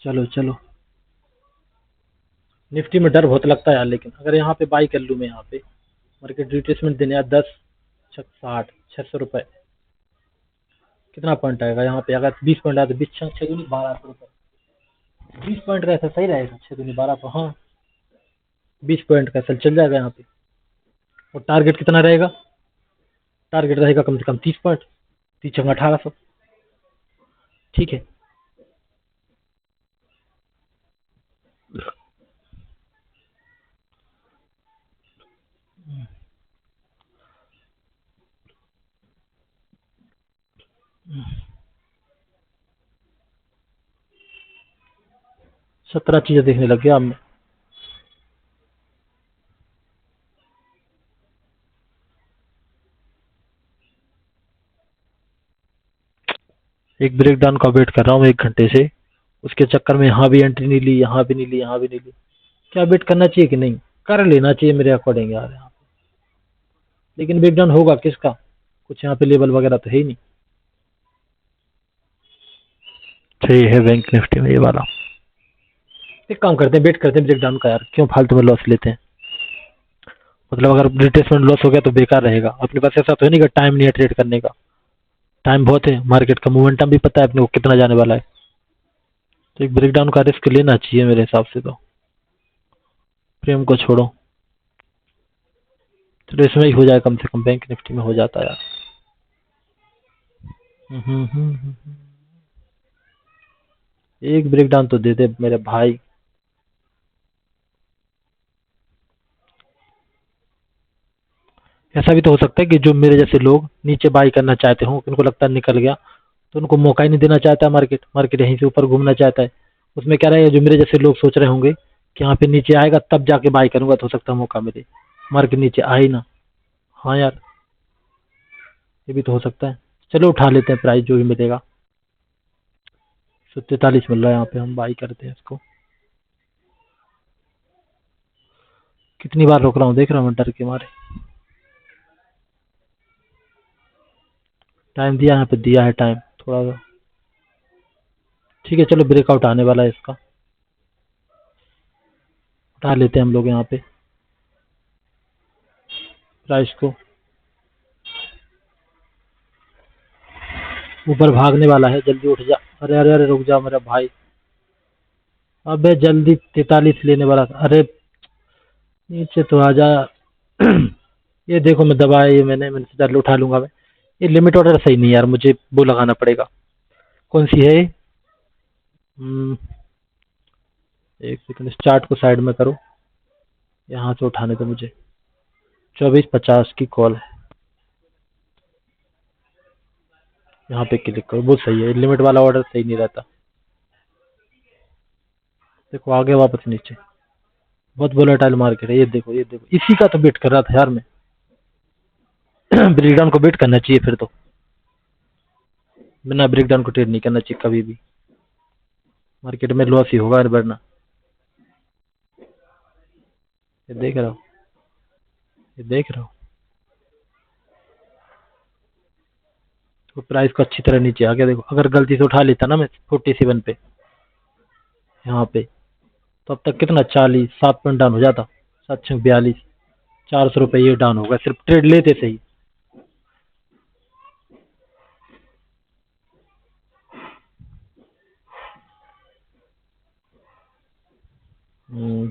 चलो चलो, निफ्टी में डर बहुत लगता है यार, लेकिन अगर यहाँ पे बाई कर लूँ मैं, यहाँ पे मार्केट रिट्रेसमेंट देने यार 10 60 600 रुपये, कितना पॉइंट आएगा यहाँ पे? अगर 20 पॉइंट आया तो 20 6 दूनी 1200 रुपये। 20 पॉइंट का ऐसा सही रहेगा, 6 दूनी 12 पर, हाँ 20 पॉइंट का ऐसा चल जाएगा यहाँ पे। और टारगेट कितना रहेगा? टारगेट रहेगा कम से कम 30 पॉइंट, 30 1800। ठीक है, सत्रह चीजें देखने लग गया अब मैं। एक ब्रेक डाउन का वेट कर रहा हूँ 1 घंटे से, उसके चक्कर में यहाँ भी एंट्री नहीं ली, यहाँ भी नहीं ली, यहाँ भी नहीं ली। क्या वेट करना चाहिए कि नहीं? कर लेना चाहिए मेरे अकॉर्डिंग यार यहाँ पे। लेकिन ब्रेक डाउन होगा किसका? कुछ यहाँ पे लेवल वगैरह तो है ही नहीं। सही है बैंक निफ्टी में ये वाला। एक काम करते हैं, वेट करते हैं ब्रेक डाउन का यार, क्यों फालतू में लॉस लेते हैं। मतलब अगर रिट्रेसमेंट लॉस हो गया तो बेकार रहेगा। अपने पास ऐसा तो है नहीं कि टाइम नहीं है ट्रेड करने का, टाइम बहुत है। मार्केट का मोमेंटम भी पता है अपने को कितना जाने वाला है, तो एक ब्रेकडाउन का रिस्क लेना चाहिए मेरे हिसाब से तो। प्रेम को छोड़ो, चलो इसमें ही हो जाए, कम से कम बैंक निफ्टी में हो जाता है यार। एक ब्रेकडाउन तो दे दे मेरे भाई। ऐसा भी तो हो सकता है कि जो मेरे जैसे लोग नीचे बाई करना चाहते हो, उनको लगता है निकल गया, तो उनको मौका ही नहीं देना चाहता है मार्केट। मार्केट यहीं से ऊपर घूमना चाहता है। उसमें क्या रहेगा, जो मेरे जैसे लोग सोच रहे होंगे कि यहाँ पे नीचे आएगा तब जाके बाई करूंगा, तो हो सकता है मौका मिले, मार्केट नीचे आए ना। हाँ यार, ये भी तो हो सकता है। चलो उठा लेते हैं, प्राइस जो भी मिलेगा। 143 मिल रहा है यहाँ पे, हम बाई करते हैं इसको। कितनी बार रोक रहा हूँ देख रहा हूँ, डर के मारे। टाइम दिया, यहाँ पे दिया है टाइम थोड़ा सा। ठीक है चलो, ब्रेकआउट आने वाला है इसका, उठा लेते हैं हम लोग यहाँ पे प्राइस को। ऊपर भागने वाला है, जल्दी उठ जा। अरे अरे अरे रुक जा मेरा भाई। अबे जल्दी, 43 लेने वाला था। अरे नीचे तो आ जा। ये देखो मैं दबाया, ये मैंने सोचा उठा लूंगा मैं। ये लिमिट ऑर्डर सही नहीं यार, मुझे वो लगाना पड़ेगा। कौन सी है ये? एक सेकंड, इस चार्ट को साइड में करो, यहाँ से उठाने दो मुझे। 2450 की कॉल है, यहाँ पे क्लिक करो, वो सही है। लिमिट वाला ऑर्डर सही नहीं रहता। देखो आगे वापस नीचे, बहुत वोलेटाइल मार्केट है। ये देखो ये देखो, इसी का तो वेट कर रहा था यार मैं। ब्रेकडाउन को वेट करना चाहिए फिर तो, बिना ब्रेकडाउन को ट्रेड नहीं करना चाहिए कभी भी। मार्केट में लॉस ही होगा वरना। ये देख रहा हो, ये देख रहा हो। तो प्राइस को अच्छी तरह नीचे आ गया देखो। अगर गलती से उठा लेता ना मैं 47 पे यहाँ पे, तो अब तक कितना 40 7 पॉइंट डाउन हो जाता। 742, 400 रुपये ये डाउन होगा सिर्फ ट्रेड लेते से ही।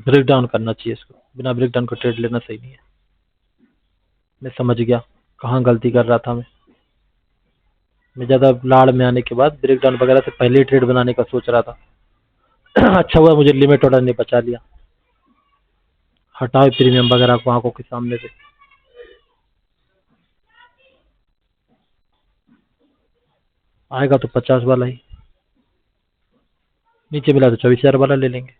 ब्रेक डाउन करना चाहिए इसको, बिना ब्रेक डाउन को ट्रेड लेना सही नहीं है। मैं समझ गया कहाँ गलती कर रहा था मैं ज़्यादा लाड़ में आने के बाद ब्रेक डाउन वगैरह से पहले ही ट्रेड बनाने का सोच रहा था। अच्छा हुआ मुझे लिमिट ऑर्डर ने बचा लिया। हटाओ प्रीमियम वगैरह को आंखों के सामने से। आएगा तो 50 वाला ही, नीचे मिला तो 24,000 वाला ले लेंगे।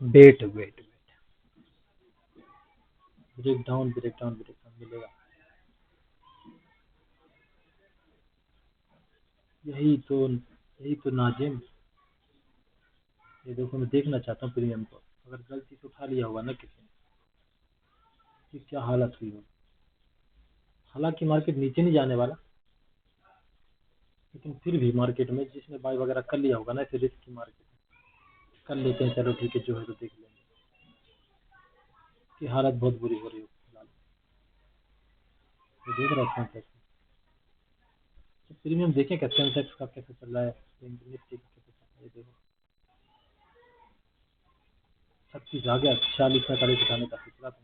Wait wait wait, break down break down break down मिलेगा। यही तो नाजिम। ये देखो मैं देखना चाहता हूँ प्रीमियम को, अगर गलती से उठा लिया होगा ना किसी ने, कि क्या हालत हुई हो। हालांकि मार्केट नीचे नहीं जाने वाला, लेकिन फिर भी मार्केट में जिसने बाय वगैरह कर लिया होगा ना, इसे रिस्क की मार्केट कर लेते हैं। चलो ठीक है, जो है तो देख लेंगे। की हालत बहुत बुरी हो रही है फिलहाल। तो देख रहा हूँ तो प्रीमियम देखें क्या, सेंसेक्स का कैसे चल रहा है, निफ्टी का कैसे चल रहा है। ये देखो 36 आ गया, 46 45 उठाने का सोच रहा था।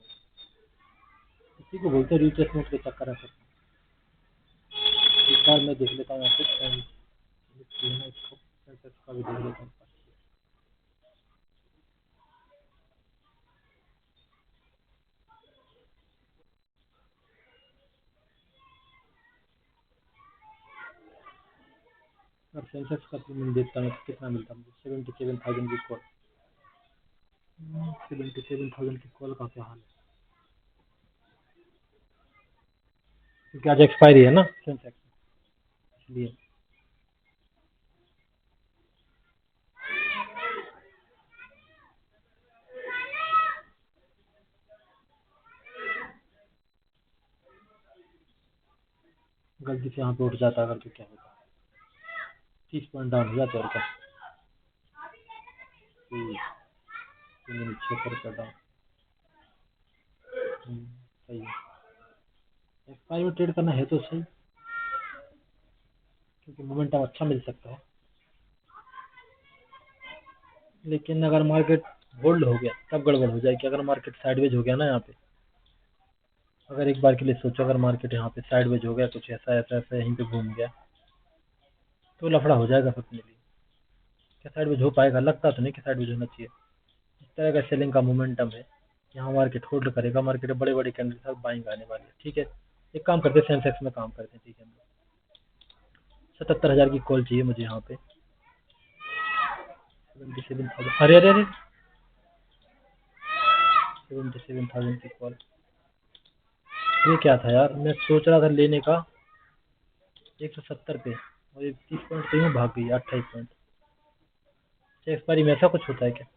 इसी को बोलते हैं रिट्रेसमेंट के चक्कर है। एक बार मैं देख लेता हूँ यहाँ पे निफ्टी है ना, इसको सेंसेक्स का भी देख लेता हूँ। और सेंसेक्स का प्रीमियम देखता हूँ तो कितना मिलता है मुझे। 77,000 की कॉल, 77,000 की कॉल का क्या हाल है, क्योंकि आज एक्सपायरी है ना सेंसेक्स, इसलिए। गलती से यहाँ पे उठ जाता अगर तो क्या होता, 30 पॉइंट डाउन हो जाते और क्या। 76 डाउन, सही है। एक्सपायरी में ट्रेड करना है तो सही, क्योंकि मोमेंटम अच्छा मिल सकता है। लेकिन अगर मार्केट होल्ड हो गया तब गड़बड़ हो जाएगी। अगर मार्केट साइडवेज हो गया ना यहाँ पे, अगर एक बार के लिए सोचो, अगर मार्केट यहाँ पे साइडवेज हो गया, कुछ ऐसा ऐसा ऐसा यहीं पे घूम गया, तो लफड़ा हो जाएगा सबके लिए। क्या साइडवेज हो पाएगा? लगता तो नहीं कि साइडवेज होना चाहिए। इस तरह का सेलिंग का मोमेंटम है, यहाँ मार्केट होल्ड करेगा। मार्केट बड़े बड़े कैंडल के साथ बाइंग आने वाली है। ठीक है, एक काम करते हैं, सेंसेक्स में काम करते हैं। ठीक है, 77,000 की कॉल चाहिए मुझे यहाँ पे। 77,000, अरे अरे अरे 77,000 की कॉल। ये क्या था यार, मैं सोच रहा था लेने का 170 पे, और ये 30 पॉइंट तो यूँ भाग गई, 28 पॉइंट। एक्सपायरी में ऐसा कुछ होता है क्या?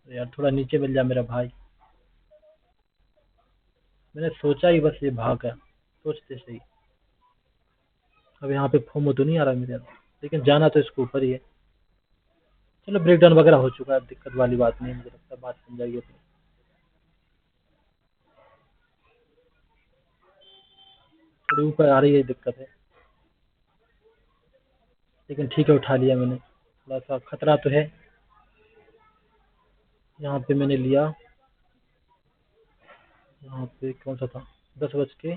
यार थोड़ा नीचे मिल जा मेरा भाई। मैंने सोचा ही बस ये भाग गया, सोचते सही। अब यहाँ पे फोमो तो नहीं आ रहा मेरे अंदर, लेकिन जाना तो इसके ऊपर ही है। चलो ब्रेक डाउन वगैरह हो चुका है, अब दिक्कत वाली बात नहीं है, मुझे लगता है बात बन जाएगी अपनी। थोड़ी ऊपर आ रही है दिक्कत है, लेकिन ठीक है उठा लिया मैंने। थोड़ा सा खतरा तो है। यहाँ पे मैंने लिया, यहाँ पे कौन सा था, 10 बज के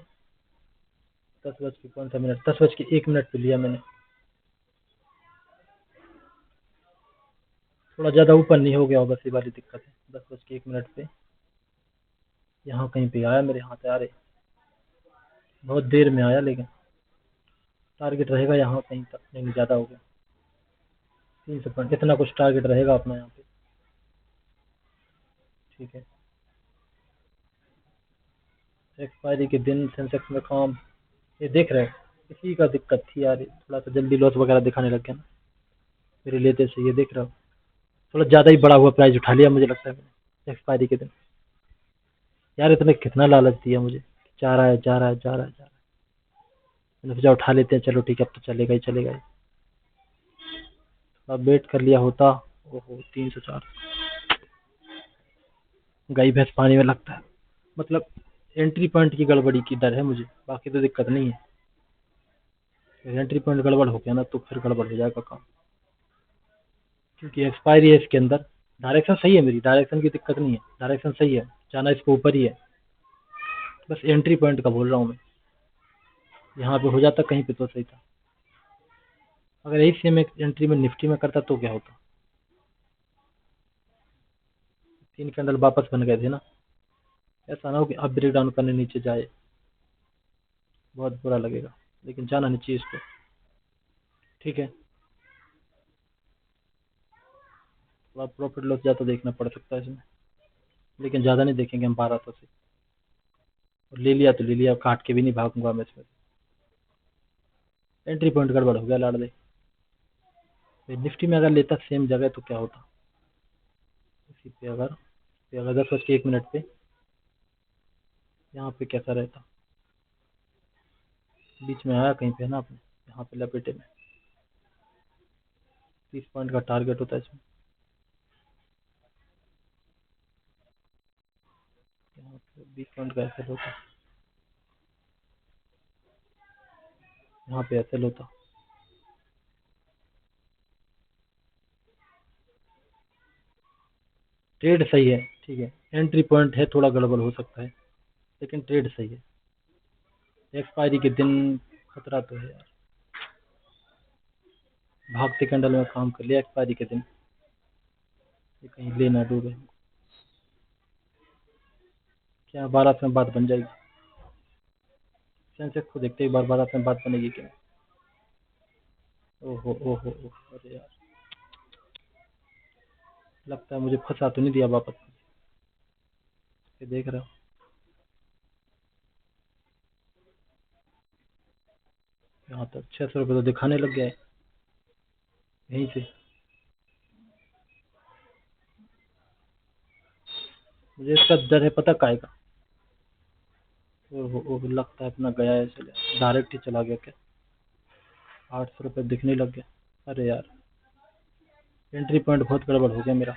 कौन सा मिनट, 10 बज के 1 मिनट पे लिया मैंने। थोड़ा ज़्यादा ऊपर नहीं हो गया होगा, बस ये वाली दिक्कत है। 10 बज के 1 मिनट पे यहाँ कहीं पे आया मेरे हाथ, आ रहे बहुत देर में आया, लेकिन टारगेट रहेगा यहाँ कहीं तक, नहीं ज़्यादा हो गया। 300 पॉइंट इतना कुछ टारगेट रहेगा अपना यहाँ पे। ठीक है, एक्सपायरी के दिन सेंसेक्स में काम, ये देख रहे हैं, इसी का दिक्कत थी यार, थोड़ा सा जल्दी लॉस वगैरह दिखाने लग गया ना मेरे लेते से। ये देख रहा हूँ थोड़ा ज़्यादा ही बड़ा हुआ प्राइस उठा लिया मुझे लगता है मैंने एक्सपायरी के दिन। यार इतने कितना लालच दिया मुझे, जा रहा है जा रहा है जा रहा है जा रहा है, मैंने सोचा उठा लेते हैं, चलो ठीक है अब तो चलेगा ही चलेगा ही। अब वेट कर लिया होता। ओहो 304, गाय भैंस पानी में लगता है। मतलब एंट्री पॉइंट की गड़बड़ी की डर है मुझे, बाकी तो दिक्कत नहीं है। एंट्री पॉइंट गड़बड़ हो गया ना तो फिर गड़बड़ हो जाएगा काम, क्योंकि एक्सपायरी है इसके अंदर। डायरेक्शन सही है मेरी, डायरेक्शन की दिक्कत नहीं है, डायरेक्शन सही है, जाना इसके ऊपर ही है। बस एंट्री पॉइंट का बोल रहा हूँ मैं, यहाँ पे हो जाता कहीं पे तो सही था। अगर यही सेम एक एंट्री में निफ्टी में करता तो क्या होता। 3 कैंडल वापस बन गए थे ना, ऐसा ना हो कि अब ब्रेक डाउन करने नीचे जाए, बहुत बुरा लगेगा। लेकिन जाना नहीं चाहिए इसको। ठीक है, थोड़ा प्रॉफिट लॉस ज़्यादा देखना पड़ सकता है इसमें, लेकिन ज़्यादा नहीं देखेंगे हम, 1200 से। और ले लिया तो ले लिया, काट के भी नहीं भागूंगा मैं इसमें। एंट्री पॉइंट गड़बड़ हो गया लाड़ दे। निफ्टी में अगर लेता सेम जगह तो क्या होता, इसी पे अगर 10 बज के 1 मिनट पे यहाँ पे कैसा रहता। बीच में आया कहीं पे ना अपने, यहाँ पे लपेटे में। 30 पॉइंट का टारगेट होता है इसमें। यहाँ पे 20 पॉइंट का एसएल होता, यहाँ पे एसएल होता। ट्रेड सही है, ठीक है, एंट्री पॉइंट है थोड़ा गड़बड़ हो सकता है, लेकिन ट्रेड सही है। एक्सपायरी के दिन खतरा तो है यार, भागते कैंडल में काम कर लिया एक्सपायरी के दिन, ये कहीं ले ना डूबे। क्या 12 में बात बन जाएगी, सेंसेक्स को देखते ही बार 12 में बात बनेगी क्या। ओहो ओहो ओहो, अरे यार लगता है मुझे फंसा तो नहीं दिया वापस, ये देख रहा हूँ। यहाँ तक 600 रुपये तो दिखाने लग गया है यहीं से। मुझे इसका डर है, पता काहे का। ओहो ओहो, लगता है अपना गया है, चले डायरेक्ट ही चला गया क्या। 800 रुपये दिखने लग गया, अरे यार एंट्री पॉइंट बहुत गड़बड़ हो गया मेरा।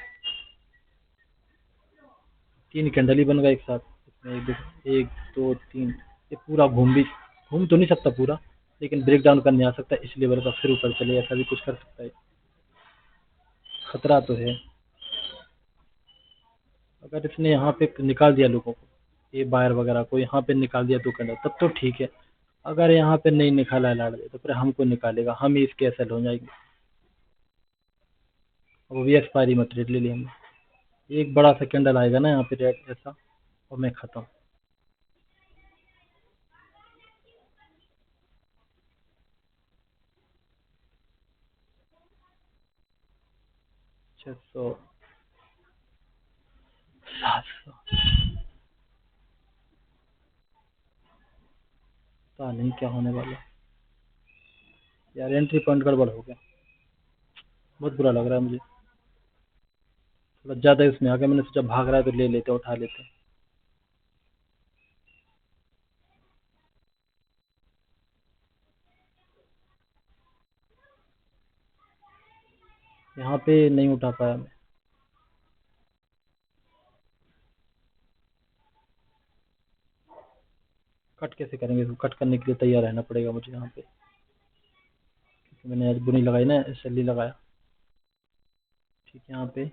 3 कैंडल ही बन गए एक साथ इसमें, एक दो तीन, ये पूरा घूम तो नहीं सकता पूरा, लेकिन ब्रेक डाउन करने आ सकता है, इस लेवल का फिर ऊपर चले, ऐसा भी कुछ कर सकता है। खतरा तो है। अगर इसने यहाँ पे निकाल दिया लोगों को, ये बायर वगैरह को यहाँ पे निकाल दिया 2 कैंडल, तब तो ठीक है। अगर यहाँ पे नहीं निकाला है लाड़ दे तो फिर हमको निकालेगा, हम ही इसके एसएल हो जाएंगे। वो भी एक्सपायरी में ट्रेड ले लिया हमने। एक बड़ा सा कैंडल आएगा ना यहाँ पे रेड ऐसा, और मैं खत्म। छः सौ, 700, पता नहीं क्या होने वाला यार, एंट्री पॉइंट गड़बड़ हो गया, बहुत बुरा लग रहा है मुझे। थोड़ा ज़्यादा ही उसमें आ गया, मैंने सोचा भाग रहा है तो ले लेते उठा लेते। यहाँ पे नहीं उठा पाया मैं। कट कैसे करेंगे, तो कट करने के लिए तैयार रहना पड़ेगा मुझे यहाँ पे, क्योंकि मैंने आज बुनी लगाई ना, एसएल लगाया। ठीक है, यहाँ पे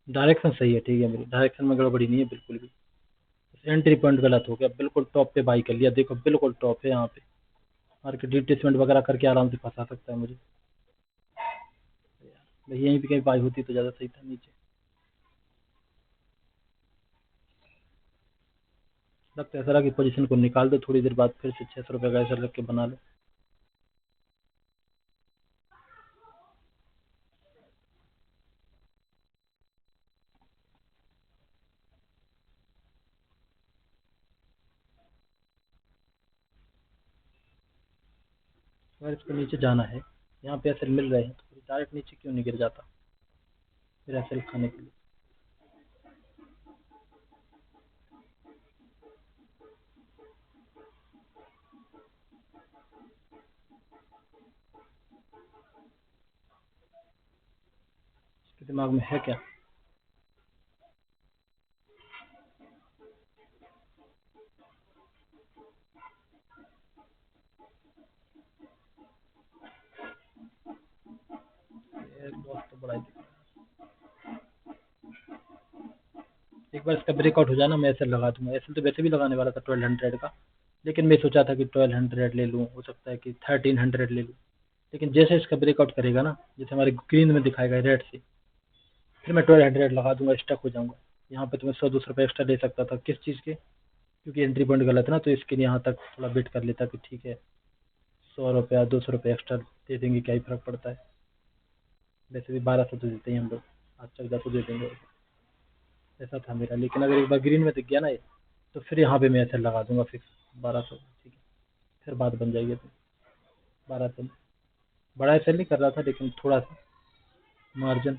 डायरेक्शन सही है, ठीक है, मेरी डायरेक्शन में गड़बड़ी नहीं है बिल्कुल भी। एंट्री पॉइंट गलत हो गया, बिल्कुल टॉप पे बाई कर लिया, देखो बिल्कुल टॉप है यहाँ पे। मार्केट रिट्रेसमेंट वगैरह करके आराम से फंसा सकता है मुझे। भाई यहीं पे कहीं बाई होती तो ज़्यादा सही था नीचे। लगता है सर की पोजीशन को निकाल दो, थोड़ी देर बाद फिर से 600 रुपये का ऐसा रख के बना लो। अगर इसको नीचे जाना है, यहाँ पे एसएल मिल रहे हैं, तो डायरेक्ट नीचे क्यों नहीं गिर जाता फिर एसएल खाने के लिए। इसके दिमाग में है क्या। लॉस तो बड़ा ही दिख रहा है। एक बार इसका ब्रेकआउट हो जाए ना, मैं एसएल लगा दूंगा। एसएल तो वैसे भी लगाने वाला था 1200 का, लेकिन मैं सोचा था कि 1200 ले लूँ, हो सकता है कि 1300 ले लूँ। लेकिन जैसे इसका ब्रेकआउट करेगा ना, जैसे हमारे ग्रीन में दिखाएगा रेड से, फिर मैं 1200 लगा दूंगा, स्टक हो जाऊंगा। यहाँ पे तो मैं 100-200 रुपये एक्स्ट्रा ले सकता था, किस चीज़ के, क्योंकि एंट्री पॉइंट गलत है ना, तो इसके लिए यहाँ तक थोड़ा वेट कर लेता कि ठीक है, 100 रुपया 200 रुपये एक्स्ट्रा दे देंगे, क्या ही फर्क पड़ता है। वैसे भी 1200 तो देते हैं हम लोग, आज तक 10 दे देंगे, ऐसा था मेरा। लेकिन अगर एक बार ग्रीन में दिख गया ना ये, तो फिर यहाँ पे मैं ऐसे लगा दूंगा फिक्स 1200, ठीक है, फिर बात बन जाएगी। तो 1200 बड़ा ऐसे नहीं कर रहा था, लेकिन थोड़ा सा मार्जिन,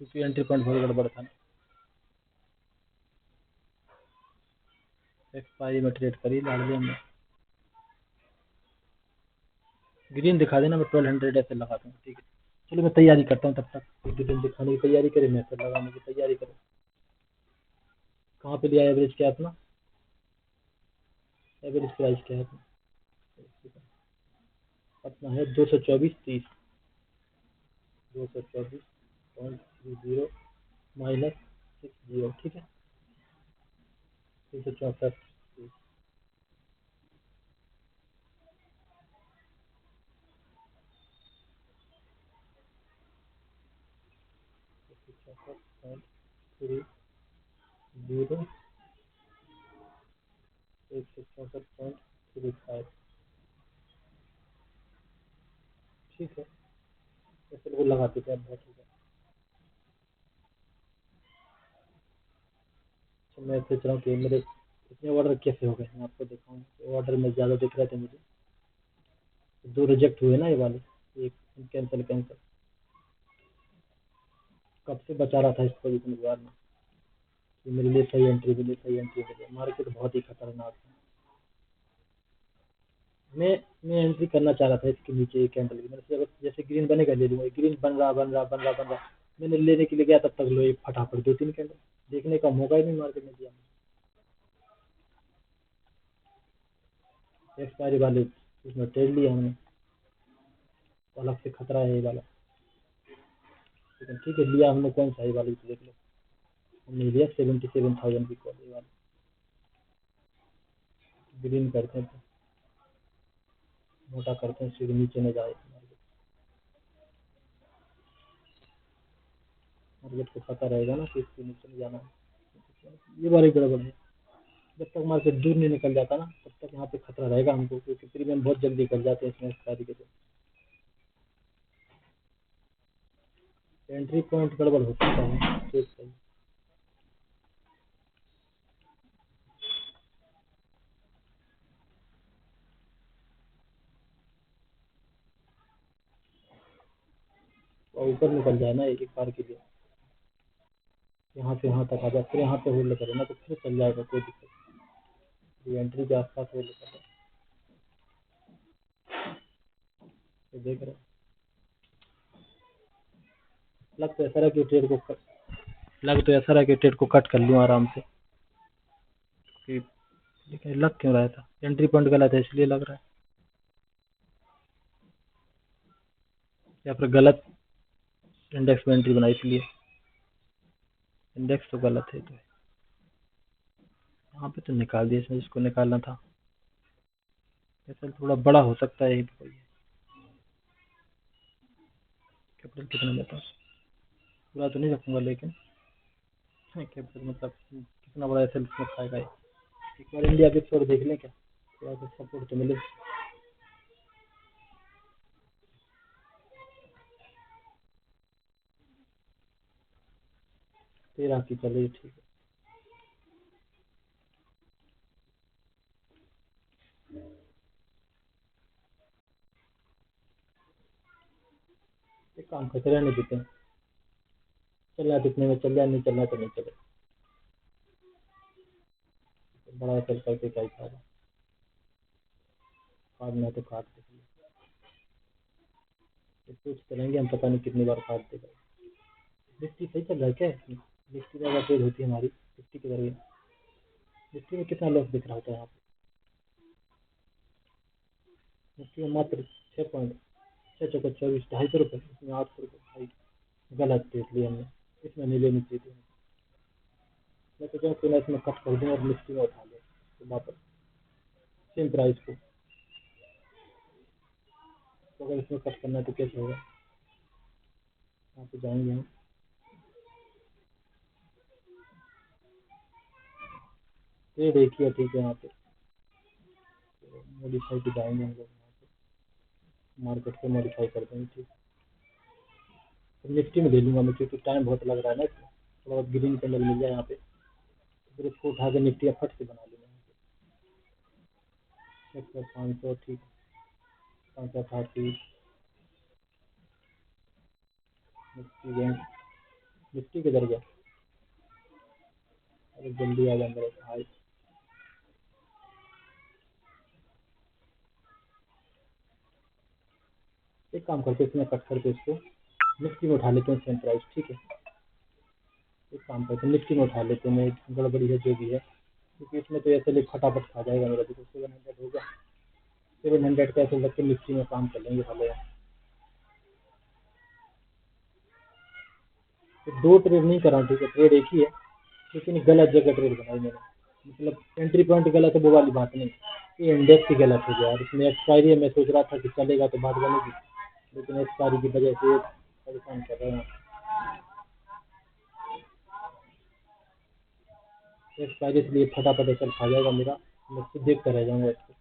क्योंकि एंट्री पॉइंट बहुत गड़बड़ था ना। एक्सपायरी में ट्रेड करी डाल दिया हमने। ग्रीन दिखा देना, मैं 1200 ऐसे लगा दूंगा, ठीक है। चलो मैं तैयारी करता हूँ, तब तक ग्रीन दिखाने की तैयारी करें, मैं ऐसे लगाने की तैयारी करूँ। कहाँ पे लिया एवरेज क्या अपना, एवरेज प्राइस क्या है अपना है 224.30, 224.30 -60, ठीक है, 264। थ्री जीरो 164.35, ठीक है, ऐसे वो लगा देते हैं, बहुत हो गया। तो मैं सोच रहा हूँ कि मेरे इतने ऑर्डर कैसे हो गए, मैं आपको दिखाऊँ। ऑर्डर में ज़्यादा दिख रहे थे मुझे, दो रिजेक्ट हुए ना ये वाले, एक कैंसिल कैंसिल। कब से बचा रहा था इस पोजीशन के बारे में, कि मेरे लिए सही एंट्री मिले, सही एंट्री मिले। मार्केट बहुत ही खतरनाक है। मैं मैं एंट्री करना चाह रहा था इसके नीचे एक कैंडल की, मैंने सोचा बस जैसे ग्रीन बनेगा ले लूंगा। ग्रीन बन रहा, मैंने लेने के लिए गया, तब तक लो एक फटाफट 2-3 कैंडल, देखने का मौका ही नहीं मार्केट ने दिया। एक्सपायरी वाले उसमें ट्रेड लिया हमने, तो अलग से खतरा है ये वाला। लेकिन ठीक है, लिया हमने कौन सा, ये वाली तो देख लो, हमने लिया 77,000 की कॉल, ये वाला। ग्रीन करते हैं, तो मोटा करते हैं, सीधे नीचे में जाए मार्केट। मार्केट को पता रहेगा ना कि इसके नीचे में जाना है। ये वाली गड़बड़ है, जब तक मार्केट दूर नहीं निकल जाता ना, तब तक यहाँ पे खतरा रहेगा हमको, क्योंकि प्रीमियम बहुत जल्दी कर जाते हैं इसमें एक्सपायरी के दिन। एंट्री पॉइंट गड़बड़ हो सकता है, ठीक है। और ऊपर निकल जाए ना एक एक बार के लिए, यहाँ से यहाँ तक आ जाए, फिर यहाँ पे होल्ड करो ना तो फिर चल जाएगा, कोई दिक्कत नहीं। एंट्री के आसपास होल्ड करो, तो देख रहे हो। लग तो ऐसा रहा कि ट्रेड को कट कर लूँ आराम से, कि लेकिन लग क्यों रहा था, एंट्री पॉइंट गलत है इसलिए लग रहा है, या फिर गलत इंडेक्स में एंट्री बनाई इसलिए। इंडेक्स तो गलत है, तो यहाँ पे तो निकाल दिया इसमें, जिसको निकालना था। ऐसा थोड़ा बड़ा हो सकता है, यही तो कोई है। कैपिटल कितना लेता हूँ, पूरा तो नहीं रखूंगा, लेकिन कैपिटल मतलब कितना बड़ा एसएल इसमें खाएगा ये। एक बार इंडिया के छोड़ देख लें क्या, थोड़ा सा सपोर्ट तो मिले। 13 की चलिए ठीक है। एक काम करते रहने देते हैं, चलना दिखने में चल जाए, नहीं चलना तो नहीं चले, बड़ा एसएल करके क्या ही फायदा, काटना है तो काट देंगे, कुछ करेंगे हम, पता नहीं कितनी बार काट देगा। निफ्टी सही चल रहा है क्या, निफ्टी में अगर ट्रेड होती है हमारी, निफ्टी के जरिए, निफ्टी में कितना लॉस दिख रहा होता है यहाँ पे, निफ्टी में मात्र 6 पॉइंट, 6 चौका 24, 250 रुपये, इसमें 800 रुपये भाई, गलत देख लिया हमने, इसमें नहीं लेनी चाहिए थी। मैं तो कहूँ क्यों इसमें कट कर दूँ और निफ्टी में उठा लें तो वापस सेम प्राइस को, तो अगर इसमें कट करना है तो कैसे होगा, यहाँ पे जाएंगे हम, ट्रेड एक ही है ठीक है, यहाँ पे मॉडिफाई पे जाएंगे हम लोग, यहाँ पे मार्केट को मॉडिफाई कर देंगे ठीक। तो निफ्टी में ले लूँगा मैं, क्योंकि टाइम बहुत लग रहा है ना इसमें, थोड़ा बहुत ग्रीन कैंडल मिल जाए यहाँ पे, तो फिर उसको उठा के निफ्टी फट से बना लूँगा। 500 ठीक, 538, निफ्टी बैंक, निफ्टी किधर गया, अरे जल्दी आ जाए मेरे भाई। एक काम करते इसमें कट करके इसको निफ्टी में उठा लेते हैं सेम प्राइस ठीक है। एक काम करते हैं निफ्टी में उठा लेते हैं, गड़बड़ी है जो भी है, क्योंकि इसमें तो ऐसे लिए फटाफट खा जाएगा मेरा, देखो 700 होगा, 700 का ऐसे लग के निफ्टी में काम कर लेंगे भले। तो 2 ट्रेड नहीं कर रहा हूँ ठीक है, ट्रेड एक ही है, लेकिन गलत जगह ट्रेड बनाई मैंने, मतलब एंट्री पॉइंट गलत है वो वाली बात नहीं, ये इंडेक्स ही गलत हो गया यार, इसमें एक्सपायरी है, मैं सोच रहा था कि चलेगा तो बात बनेगी, लेकिन एक्सपायरी की वजह से परेशान कर रहे हैं। एक्सपायरी इसलिए फटाफट ऐसा खा जाएगा मेरा, मैं खुद देखता रह जाऊँगा इसको,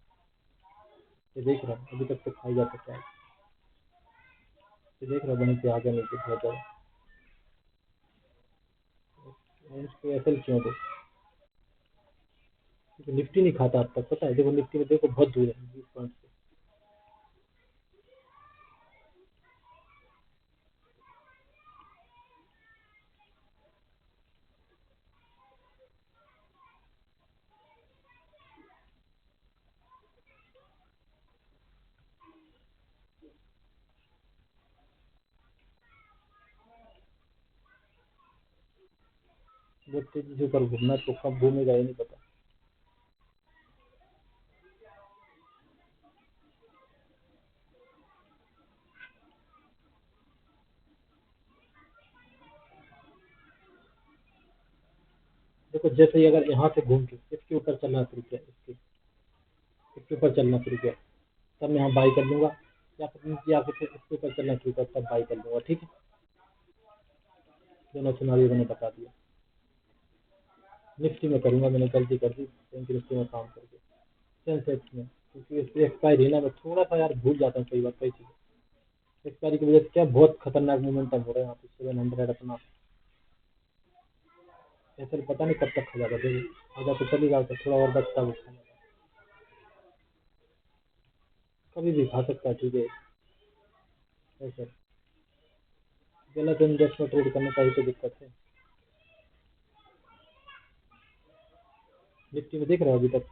ये देख रहा हूँ अभी तक तो खाई जा सकता है, ये देख रहा हूँ वहीं से आगे नीचे बहुत ज़्यादा, इसको एसएल क्यों दो, क्योंकि निफ्टी नहीं खाता अब तक, पता है, देखो निफ्टी में देखो बहुत दूर है 20 पॉइंट से। बहुत तेजी से ऊपर घूमना, तो कब घूमेगा ये नहीं पता। देखो जैसे ही अगर यहाँ से घूम के इसके ऊपर चलना शुरू किया, इसके ऊपर चलना शुरू किया, तब मैं यहाँ बाई कर लूँगा, या फिर नीचे आके फिर इसके ऊपर चलना शुरू कर तब बाई कर लूँगा ठीक है। दोनों सिनारियो मैंने बता दिया, निफ्टी में करूँगा, मैंने गलती कर दी बैंक निफ्टी में काम करके, सेंसेक्स में, क्योंकि इसकी एक्सपायरी ना, मैं थोड़ा सा यार भूल जाता हूँ कई बार कई चीज़ें, एक्सपायरी की वजह से क्या बहुत खतरनाक मोमेंटम हो रहा है यहाँ पे, 700 अपना ऐसे पता नहीं कब तक खा जाएगा, देखो आधा तो चली जाता, थोड़ा और बचता वो खा जाएगा, कभी भी खा सकता है ठीक है। ऐसे गलत इंडेक्स में ट्रेड करने का ही तो दिक्कत है। निफ्टी में देख रहे हो अभी तक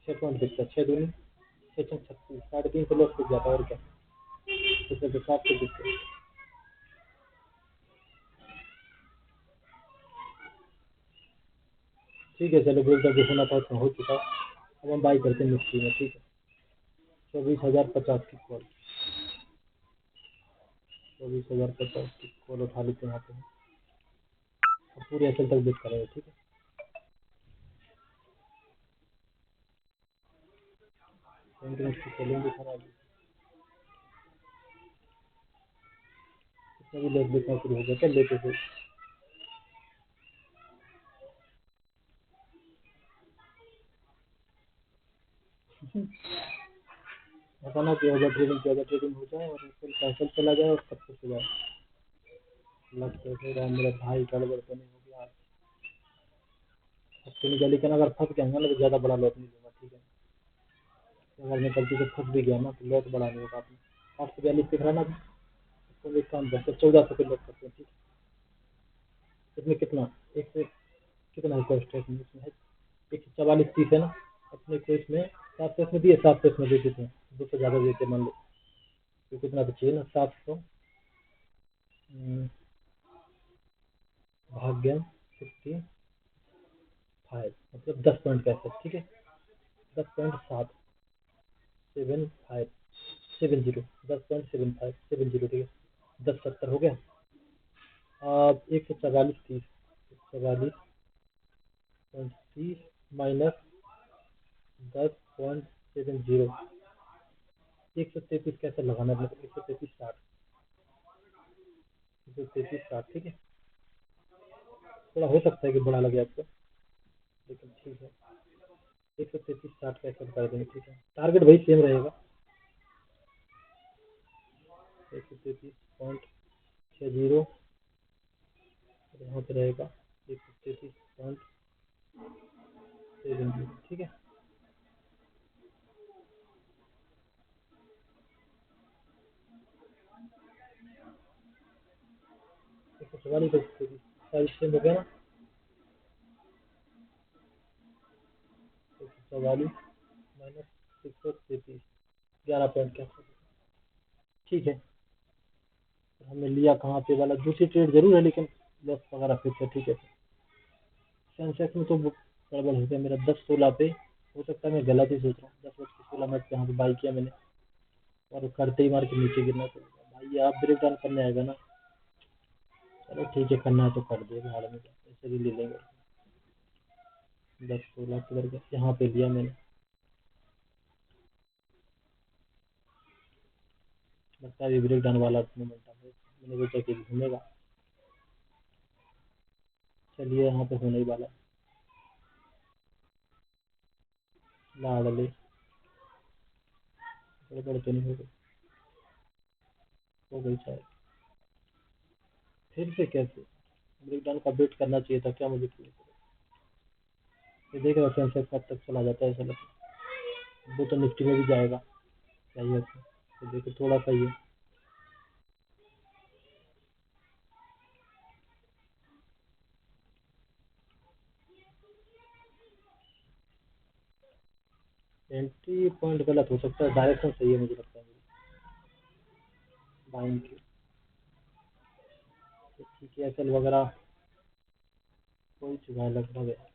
6 पॉइंट दिखता है, 6 दूनी 6 छह 36, 350 लॉस दिख जाता है और क्या, इसमें तो 7 से दिखते हैं। ठीक है चलो, बोल जो होना था उसमें हो चुका। अब हम बाई करते हैं निफ्टी में, ठीक है। 24,050 की कॉल, 24,050 की कॉल उठा लेते हैं यहाँ पे। अब पूरे एसएल तक बेच करेंगे, ठीक है। इंटरेस्ट की सेलिंग दिखाना अभी, इसमें भी लेट देखना शुरू हो गया, क्या लेते थे। बताना कि ओवर ट्रेडिंग हो जाए और फिर कैंसिल चला जाए और सब कुछ हो जाए। लग तो फिर मेरा भाई गड़बड़ तो नहीं होगी आज, फंस नहीं, लेकिन अगर फंस गया ना तो ज़्यादा बड़ा लॉस नहीं दूंगा, ठीक है। अगर मैं गलती से फंस भी गया ना तो लॉस बड़ा नहीं होगा आपने। 842 दिख रहा ना, तो एक काम करते 1400 के लॉस करते हैं, ठीक है। इसमें कितना, एक से कितना है कॉस्ट है इसमें, है 144.30 है ना। अपने को इसमें 700 इसमें दिए, 700 इसमें दे देते हैं, 200 ज़्यादा देते हैं मान लो। तो कितना तो चाहिए ना, 700 भाग्य 65, मतलब 10 पॉइंट का है, ठीक है। 10.77570, 10.7570, ठीक है। 10.70 हो गया। अब 144.30, 144.30 माइनस 10.70, 133 कैसे लगाना है, मतलब 133.60, 133.60, ठीक है। थोड़ा हो सकता है कि बड़ा लगे आपको, लेकिन ठीक है। 133.60 का एक्सेप्ट कर देंगे, ठीक है। टारगेट वही सेम रहेगा, 133.60 यहाँ पे रहेगा 133.70, ठीक है। सवाल ही सेम हो गया ना, 144 माइनस 133, 11 पॉइंट का, ठीक है। हमने लिया कहाँ पे वाला, दूसरी ट्रेड जरूर है लेकिन लॉस वगैरह फिक्स है, ठीक है। सेंसेक्स में तो गड़बड़ हो गया मेरा 10-16 पे, हो सकता है मैं गलत ही सोच रहा हूँ। 10 बज के 16 मिनट पे यहाँ पे बाई किया मैंने और करते ही मार के नीचे गिरना पड़ेगा भाई, आप ब्रेक डाउन करने आएगा ना। चलो ठीक है, करना है तो कर दे भाड़ में, ऐसे भी ले लेंगे। 10-16 कलर का यहाँ पे लिया मैंने, लगता है ब्रेक डाउन वाला मोमेंट है, मैंने सोचा कि घूमेगा। चलिए यहाँ पे होने ही वाला है, लाडले गड़बड़ तो नहीं हो गई शायद। फिर से कैसे ब्रेक डाउन का वेट करना चाहिए था क्या मुझे, ये देख रहे हो सेंसेक्स कब तक चला जाता है, ऐसा लगता है वो तो निफ्टी में भी जाएगा, चाहिए तो देखो थोड़ा सा ये एंट्री पॉइंट गलत हो सकता है, डायरेक्शन सही है मुझे लगता है बाइंग की, तो ठीक है। एसएल वगैरह कोई चुका है लगभग है।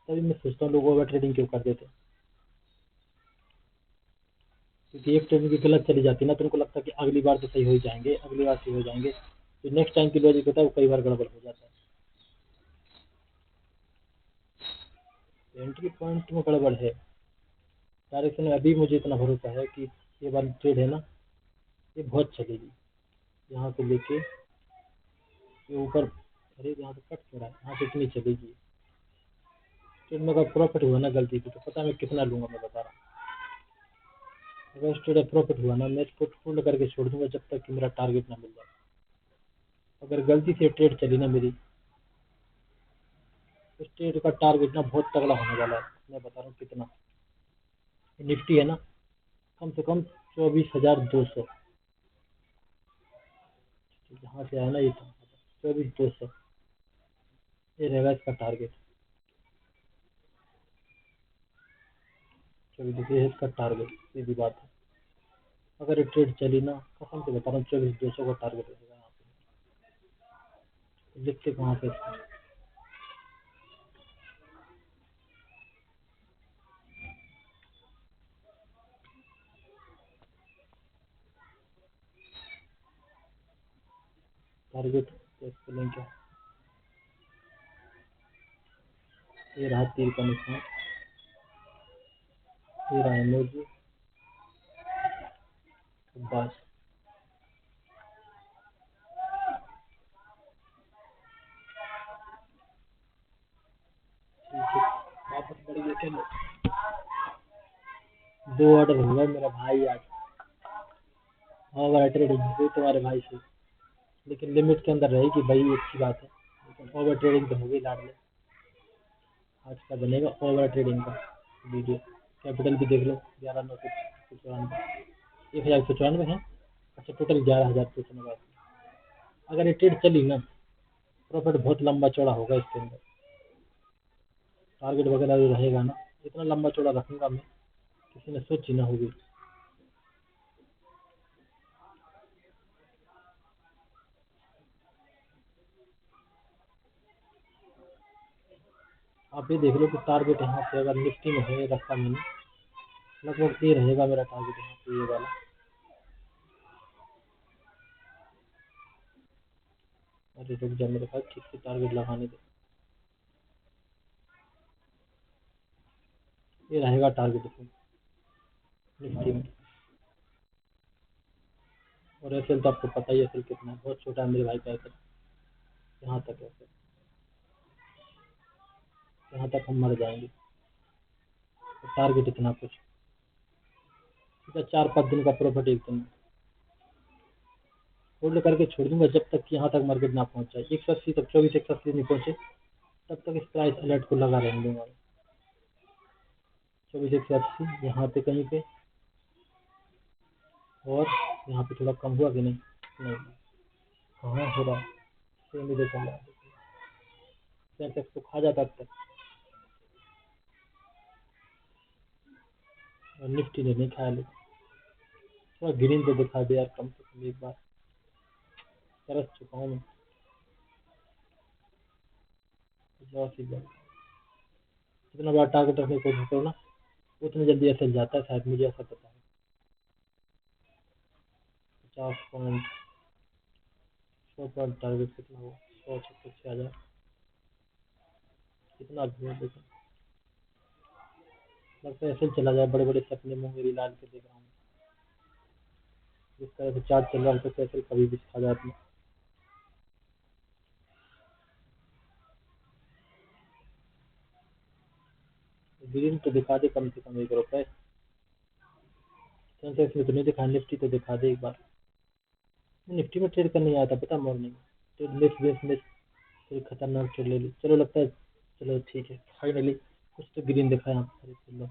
तभी मैं सोचता हूँ लोग ओवर ट्रेडिंग क्यों कर देते हैं, क्योंकि एक ट्रेडिंग की गलत चली जाती है ना तो उनको लगता है कि अगली बार तो सही हो ही जाएंगे, अगली बार सही हो जाएंगे, तो नेक्स्ट टाइम की लॉजिक होता है वो कई बार गड़बड़ हो जाता है। एंट्री पॉइंट में गड़बड़ है, डायरेक्शन में अभी मुझे इतना भरोसा है कि ये वाली ट्रेड है ना, ये बहुत चलेगी, यहाँ से लेके ये ऊपर, अरे यहाँ से कट क्यों रहा है, यहाँ से इतनी चलेगी ट्रेड में। अगर प्रॉफिट हुआ ना गलती से तो पता मैं कितना लूंगा, मैं बता रहा हूँ। अगर ट्रेड प्रॉफिट हुआ ना मैं इसको होल्ड करके छोड़ दूंगा जब तक कि मेरा टारगेट ना मिल जाए। अगर गलती से ट्रेड चली ना मेरी इस ट्रेड का टारगेट ना बहुत तगड़ा होने वाला है, मैं बता रहा हूँ कितना। निफ्टी है ना, कम से कम 24,200, जहाँ से आया ना ये 24,200, ये रहेगा इसका टारगेट। चलिए देखिए इसका टारगेट, सीधी बात है। अगर ये ट्रेड चली ना, कसम से बता रहा हूँ 24,200 का टारगेट रहेगा यहाँ पे। लिखते कहाँ पे इसको, टारगेट इसको लिंक है, ये रहा तीर का निशान, ये रहा इमोजी, बस ठीक है। वापस बढ़ गया, चलो 2 ऑर्डर हुआ मेरा भाई आज। ओवर ट्रेडिंग हुई तुम्हारे भाई से, लेकिन लिमिट के अंदर रहेगी भाई, अच्छी बात है। लेकिन ओवर ट्रेडिंग तो होगी लाडले। आज का बनेगा ओवर ट्रेडिंग का वीडियो। कैपिटल भी देख लो, 11,994, 1,194 है। अच्छा टोटल 11,000 अगर ये ट्रेड चली ना, प्रॉफिट बहुत लंबा चौड़ा होगा इसके अंदर। टारगेट वगैरह जो रहेगा ना, इतना लंबा चौड़ा रखूंगा मैं, किसी ने सोची ना होगी। आप ये देख लो कि टारगेट यहाँ पे अगर निफ्टी में है रखा मैंने, लगभग ये रहेगा मेरा टारगेट यहाँ पे, ये वाला। अरे रुक जा मेरे पास, ठीक से टारगेट लगाने दे। ये रहेगा टारगेट इसमें, निफ्टी में। और एसएल तो आपको पता ही है, एसएल कितना है, बहुत छोटा है मेरे भाई का एसएल। यहाँ तक है, यहाँ तक हम मर जाएंगे। तो टारगेट इतना कुछ, ठीक है, 4-5 दिन का प्रॉफिट एक दिन होल्ड करके छोड़ दूंगा, जब तक कि यहाँ तक मार्केट ना पहुँच जाए 180 तक, 24-180 नहीं पहुँचे तब तक इस प्राइस अलर्ट को लगा रहने दूंगा। 24-180 यहाँ पे कहीं पे, और यहाँ पे थोड़ा कम हुआ कि नहीं, नहीं कहाँ हो रहा, सेम ही देखा रहा, सेंसेक्स को खा जाता अब तक, और निफ्टी ने नहीं खाया। लेकिन थोड़ा ग्रीन तो दिखा दे यार, कम से कम एक बार, तरस चुका हूँ मैं। लॉस ही लॉस। जितना बड़ा टारगेट रखने की कोशिश करो ना, उतनी जल्दी ऐसे जाता है, शायद मुझे ऐसा पता है। 50 पॉइंट, 100 पॉइंट टारगेट कितना हुआ, 100-100 कितना भी हो, लेकिन लगता है ऐसे ही चला जाए। बड़े बड़े सपने मुंगेरी लाल के देख रहा हूँ, जिस तरह से चार्ट चल रहा है तो कैसे कभी भी खा जाती है। ग्रीन तो दिखा दे कम से कम 1 रुपए, सेंसेक्स में तो नहीं दिखा, निफ्टी तो दिखा दे एक बार। निफ्टी में ट्रेड करने आया था पता, मॉर्निंग तो मिस फिर खतरनाक ट्रेड ले ली। चलो लगता है, चलो ठीक है, फाइनली कुछ तो ग्रीन दिखा यहाँ पे, चलो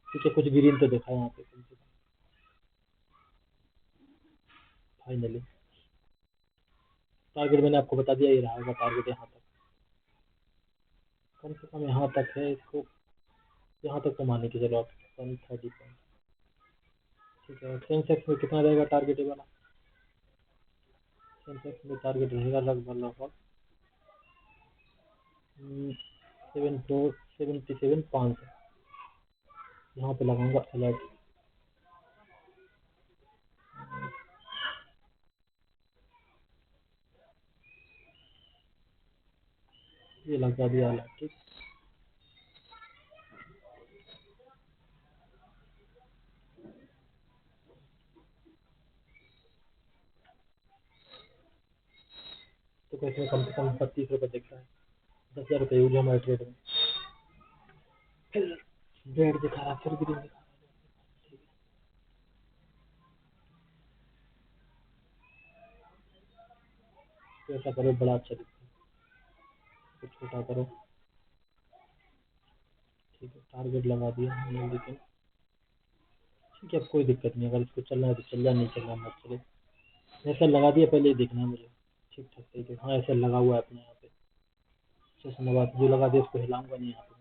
ठीक है, कुछ ग्रीन तो दिखा यहाँ पे कम से कम, फाइनली। टारगेट मैंने आपको बता दिया, ये रहेगा टारगेट यहाँ तक, कम से कम यहाँ तक है, इसको यहाँ तक तो माने की चलो आप 130 पॉइंट, ठीक है। सेंसेक्स में कितना रहेगा टारगेट वाला, सेंसेक्स में टारगेट रहेगा लगभग 77,500, यहाँ पे लगाऊंगा अलर्ट। ये लगा दिया अलर्ट, ठीक। तो कैसे कम से कम 32 रुपये दिख रहा है, 10,000 रुपये यूज हमारे ट्रेड में। फिर रेड दिखा रहा, फिर ग्रीन दिखा रहा, ठीक है। तो ऐसा करो, बड़ा अच्छा दिखता है, तो छोटा करो, ठीक है, टारगेट लगा दिया हमने, लेकिन ठीक है, अब कोई दिक्कत नहीं, अगर इसको चलना है तो चल जाए, नहीं चलना मत चले। ऐसा लगा दिया, पहले ही देखना है मुझे ठीक ठाक तरीके से। हाँ, ऐसा लगा हुआ है अपने यहाँ पे 690 जो लगा दिया, उसको हिलाऊंगा नहीं यहाँ पे।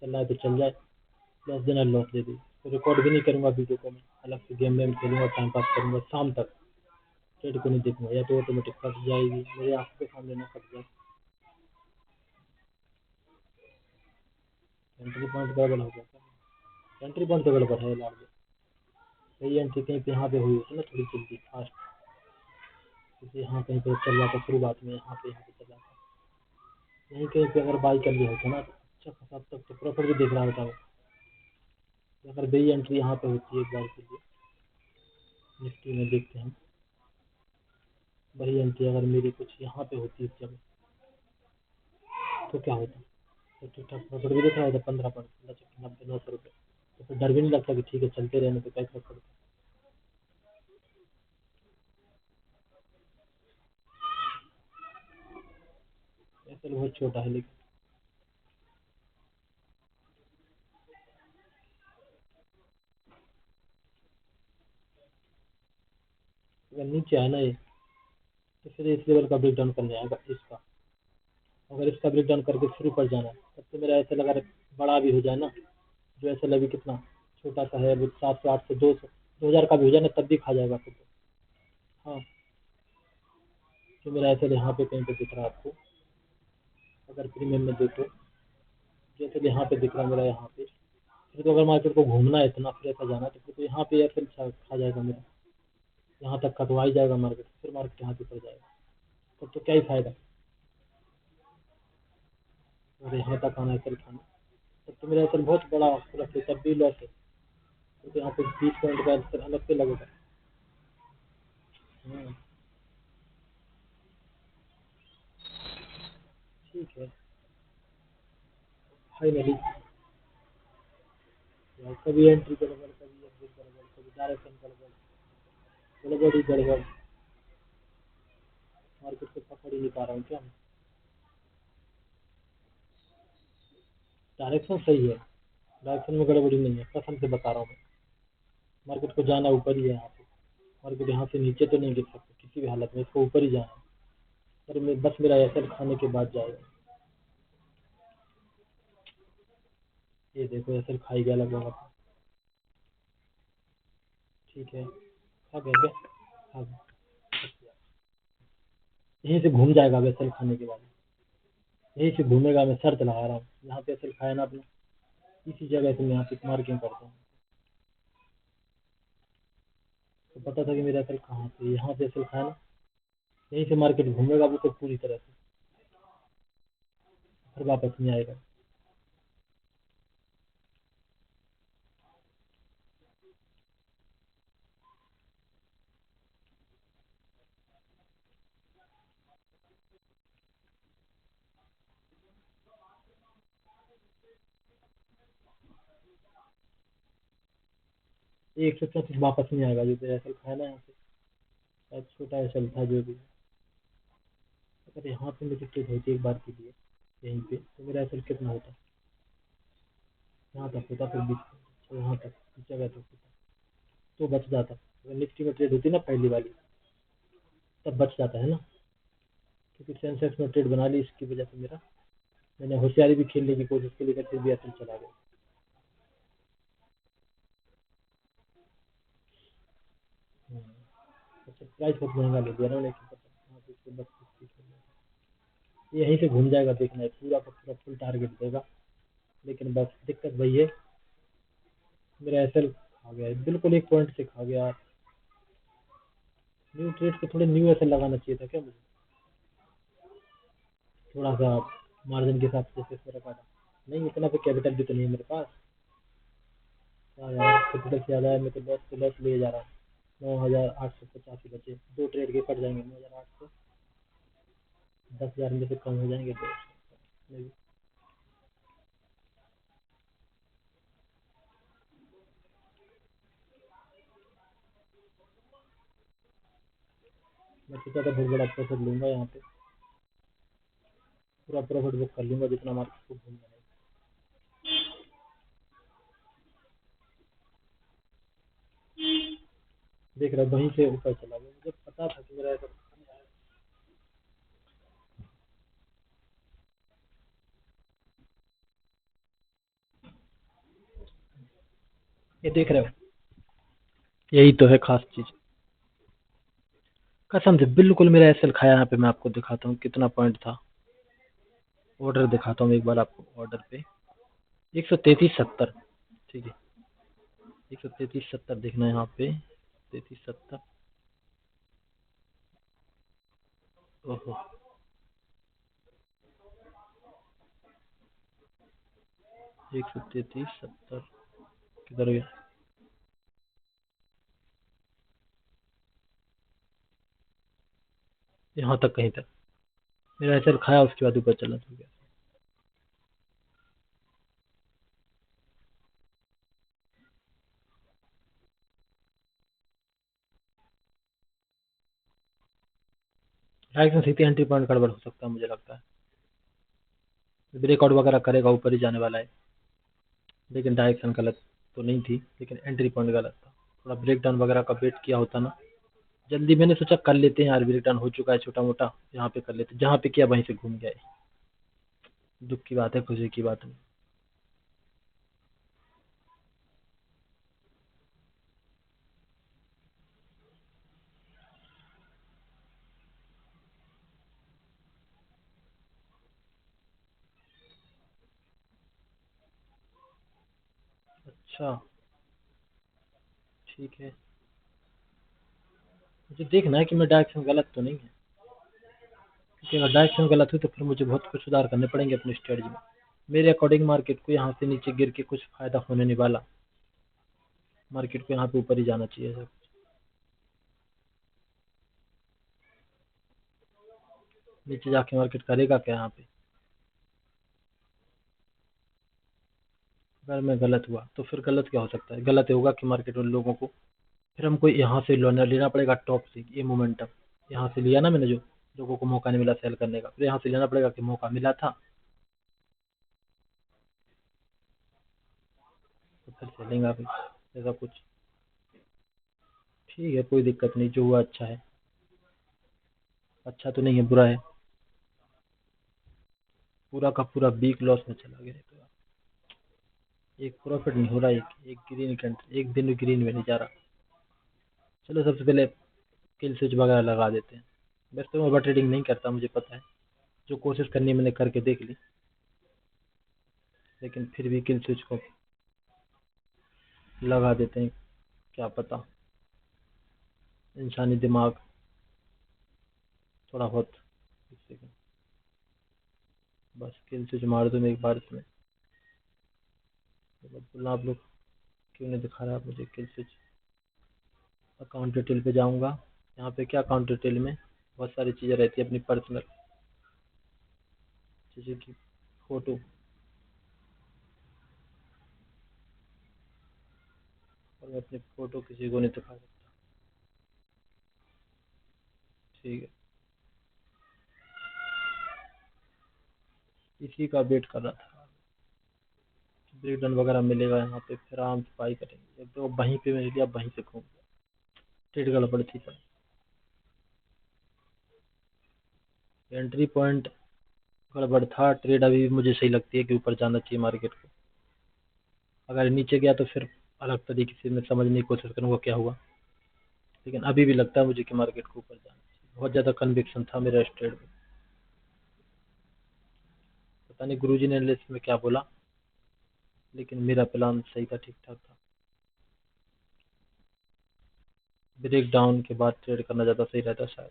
चल रहा है तो चल जाए, लॉस देना लॉस दे दी। तो रिकॉर्ड भी नहीं करूंगा वीडियो को, मैं अलग से गेम वेम खेलूंगा, टाइम पास करूंगा शाम तक। ट्रेड को नहीं देखूंगा, या तो ऑटोमेटिक कट जाएगी मेरे आंखों के सामने, ना कट जाए। एंट्री पॉइंट गड़बड़ हो गया, एंट्री पॉइंट तो गड़बड़ है लाल। सही एंट्री कहीं पे यहाँ पे हुई होती ना, थोड़ी जल्दी फास्ट, जैसे यहाँ कहीं पे चल रहा था शुरुआत में, यहाँ पे चल रहा था। यहीं कहीं पे अगर बाई कर लिया होता ना तो अच्छा खासा अब तक तो प्रॉफिट भी देख रहा होता मैं। अगर बई एंट्री यहाँ पे होती है एक बार के लिए, निफ्टी में देखते हैं, वही एंट्री अगर मेरी कुछ यहाँ पे होती है इस जगह, तो क्या होता? तो ठीक ठाक प्रॉफिट भी दिख रहा होता, 15 90 900 रुपये। तो फिर डर भी नहीं लगता कि ठीक है चलते रहने पे क्या फर्क पड़ता। ऐसे बहुत छोटा है, लेकिन अगर नीचे आया ना ये, तो फिर इस लेवल का ब्रेक डाउन करने आएगा इसका। अगर इसका ब्रेक डाउन करके फिर ऊपर जाना है, तब तो मेरा ऐसा लगा बड़ा भी हो जाए ना, जो ऐसा लगे कितना छोटा सा है, वो 700 800 200 2000 का भी हो जाए ना, तब भी खा जाएगा फिर तो। हाँ, तो मेरा ऐसा यहाँ पे कहीं पे दिख रहा है आपको, अगर प्रीमियम में देखो, जैसे यहाँ पे दिख रहा है मेरा यहाँ पे। फिर तो अगर मार्केट को घूमना है इतना, फिर ऐसा जाना, तो फिर तो यहाँ पे ऐसा खा जाएगा मेरा, यहाँ तक का तो आ ही जाएगा मार्केट, फिर मार्केट यहाँ पे पड़ जाएगा, तब तो क्या ही फायदा। और यहाँ तक आना है कल खाना, तब तो मेरा ऐसा बहुत बड़ा प्लस है, तब भी लॉस है, तो यहाँ पे 20 पॉइंट का अंतर अलग से लगेगा। ठीक है, फाइनली कभी एंट्री गड़बड़, कभी एग्जिट गड़बड़, कभी डायरेक्शन गड़बड़, गड़बड़ ही गड़बड़। मार्केट को पकड़ ही नहीं पा रहा हूँ क्या? डायरेक्शन सही है, डायरेक्शन में गड़बड़ी नहीं है, कसम से बता रहा हूँ मैं। मार्केट को जाना ऊपर ही है यहाँ पे, मार्केट यहाँ से नीचे तो नहीं गिर सकता किसी भी हालत में, इसको ऊपर ही जाना है। पर मैं बस मेरा एसएल खाने के बाद जाएगा। ये देखो एसएल खाई गया लगभग अब। ठीक है, खा गया क्या? खा गया। यहीं से घूम जाएगा अब एसएल खाने के बाद, यहीं से घूमेगा। मैं शर्त लगा रहा हूँ, यहाँ पे एसएल खाया ना अपने, इसी जगह से मैं यहाँ पे मार्किंग करता हूँ। तो पता था कि मेरा एसएल कहाँ पे, यहाँ पे एसएल खाया ना, यहीं से मार्केट घूमेगा वो तो पूरी तरह से, फिर वापस नहीं आएगा। ये 134 वापस नहीं आएगा, जो मेरा एसएल खाया ना यहाँ पे, शायद छोटा एसएल था जो भी। अगर यहाँ पे मेरी ट्रेड होती एक बार के लिए यहीं पे, तो मेरा एसएल कितना होता? यहाँ तक होता, फिर बीच तो यहाँ तक इस जगह तक होता, तो बच जाता। अगर निफ्टी में ट्रेड होती ना पहली वाली, तब बच जाता है ना, क्योंकि सेंसेक्स में ट्रेड बना ली, इसकी वजह से मेरा, मैंने होशियारी भी खेलने की कोशिश की, लेकिन फिर भी एसएल चला गया। अच्छा, प्राइस बहुत महंगा ले दिया ना, लेकिन पता यहाँ पे इसको 32 यहीं से घूम जाएगा, देखना है, पूरा का पूरा फुल टारगेट देगा। लेकिन बस दिक्कत वही है, मेरा एसएल खा गया है, बिल्कुल 1 पॉइंट से खा गया। न्यू ट्रेड पे थोड़े न्यू एसएल लगाना चाहिए था क्या मुझे, थोड़ा सा मार्जिन के हिसाब से, जैसे इसमें रखा था। नहीं, इतना तो कैपिटल भी तो नहीं है मेरे पास। हाँ यार, कैपिटल से ज़्यादा है, मैं तो लॉस पे लॉस लिए जा रहा हूँ। 9885 बचे, 2 ट्रेड के कट जाएंगे 9800, 10,000 में से कम हो जाएंगे तो नहीं। मैं सोचा था बहुत बड़ा प्रॉफिट लूंगा यहाँ पे, पूरा प्रॉफिट बुक कर लूंगा जितना मार्केट को घूमना है। देख रहा वहीं से ऊपर चला गया, मुझे पता था कि मेरा ऐसा खाने आएगा। ये देख रहे हो, यही तो है खास चीज। कसम से बिल्कुल मेरा एसएल खाया। यहाँ पे मैं आपको दिखाता हूँ कितना पॉइंट था। ऑर्डर दिखाता हूँ एक बार आपको, ऑर्डर पे 133.70। ठीक है, 133.70 देखना है यहाँ पे, 33.70। ओहो, 133.70 किधर गया? यहाँ तक, कहीं तक मेरा एसएल खाया, उसके बाद ऊपर चला तो गया। डायरेक्शन सीधी एंट्री पॉइंट गड़बड़ हो सकता है, मुझे लगता है ब्रेकआउट वगैरह करेगा, ऊपर ही जाने वाला है। लेकिन डायरेक्शन गलत तो नहीं थी, लेकिन एंट्री पॉइंट गलत था। थोड़ा ब्रेक डाउन वगैरह का वेट किया होता ना जल्दी। मैंने सोचा कर लेते हैं यार, ब्रेक डाउन हो चुका है छोटा मोटा, यहाँ पे कर लेते, जहाँ पे किया वहीं से घूम गया है। दुख की बात है, खुशी की बात नहीं। अच्छा, ठीक है, मुझे देखना है कि मैं डायरेक्शन गलत तो नहीं है, क्योंकि अगर डायरेक्शन गलत हुई तो फिर मुझे बहुत कुछ सुधार करने पड़ेंगे अपनी स्ट्रेटजी में। मेरे अकॉर्डिंग मार्केट को यहाँ से नीचे गिर के कुछ फायदा होने नहीं वाला। मार्केट को यहाँ पे ऊपर ही जाना चाहिए सर। नीचे जाके मार्केट करेगा क्या यहाँ पे? अगर मैं गलत हुआ तो फिर गलत क्या हो सकता है? गलत ये होगा कि मार्केट उन लोगों को, फिर हमको यहाँ से लेना लेना पड़ेगा टॉप से ये मोमेंटम। यहाँ से लिया ना मैंने, जो लोगों को मौका नहीं मिला सेल करने का, फिर यहाँ से लेना पड़ेगा कि मौका मिला था तो फिर चलेगा भी, ऐसा कुछ। ठीक है, कोई दिक्कत नहीं, जो हुआ अच्छा है। अच्छा तो नहीं है, बुरा है। पूरा का पूरा वीक लॉस में चला गया तो यार। एक प्रॉफिट नहीं हो रहा, एक ग्रीन कंट्री, एक दिन ग्रीन में नहीं जा रहा। चलो सबसे पहले किल स्विच वगैरह लगा देते हैं। वैसे तो मैं ओवर ट्रेडिंग नहीं करता, मुझे पता है, जो कोशिश करनी है मैंने करके देख ली। लेकिन फिर भी किल स्विच को लगा देते हैं, क्या पता इंसानी दिमाग थोड़ा बहुत। एक सेकंड, बस किल स्विच मार दूँ मैं एक बार इसमें। तो बस बोलना आप लोग क्यों नहीं दिखा रहा आप मुझे किल स्विच। अकाउंट डिटेल पे जाऊंगा। यहाँ पे क्या अकाउंट डिटेल में बहुत सारी चीज़ें रहती है अपनी पर्सनल, जैसे कि फ़ोटो, और मैं अपनी फ़ोटो किसी को नहीं दिखा सकता। ठीक है, इसी का वेट कर रहा था। ब्रेक डाउन वगैरह मिलेगा यहाँ पे, फिर आराम से बाई करेंगे। जब तो वहीं पे मिल गया, वहीं से घूम गया, ट्रेड गड़बड़ थी पर। एंट्री पॉइंट गड़बड़ था, ट्रेड अभी मुझे सही लगती है कि ऊपर जाना चाहिए मार्केट को। अगर नीचे गया तो फिर अलग तरीके से मैं समझने की कोशिश करूँगा क्या हुआ। लेकिन अभी भी लगता है मुझे कि मार्केट को ऊपर जाना चाहिए, बहुत ज़्यादा कन्विक्शन था मेरा इस ट्रेड में। पता नहीं गुरुजी ने लिस्ट में क्या बोला, लेकिन मेरा प्लान सही था, ठीक ठाक था। ब्रेक डाउन के बाद ट्रेड करना ज़्यादा सही रहता शायद।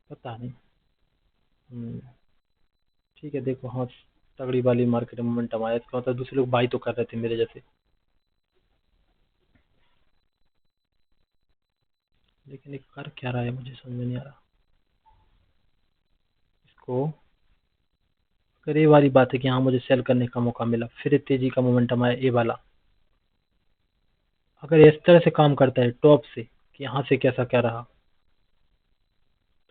पता नहीं। हम्म, ठीक है, देखो हाँ, तगड़ी वाली मार्केट में मोमेंटम आया, इसका मतलब दूसरे लोग बाई तो कर रहे थे मेरे जैसे। लेकिन एक कर क्या रहा है मुझे समझ में नहीं आ रहा इसको। अगर ये वाली बात है कि हाँ मुझे सेल करने का मौका मिला, फिर तेजी का मोमेंटम आया ये वाला, अगर इस तरह से काम करता है टॉप से कि यहाँ से कैसा क्या रहा,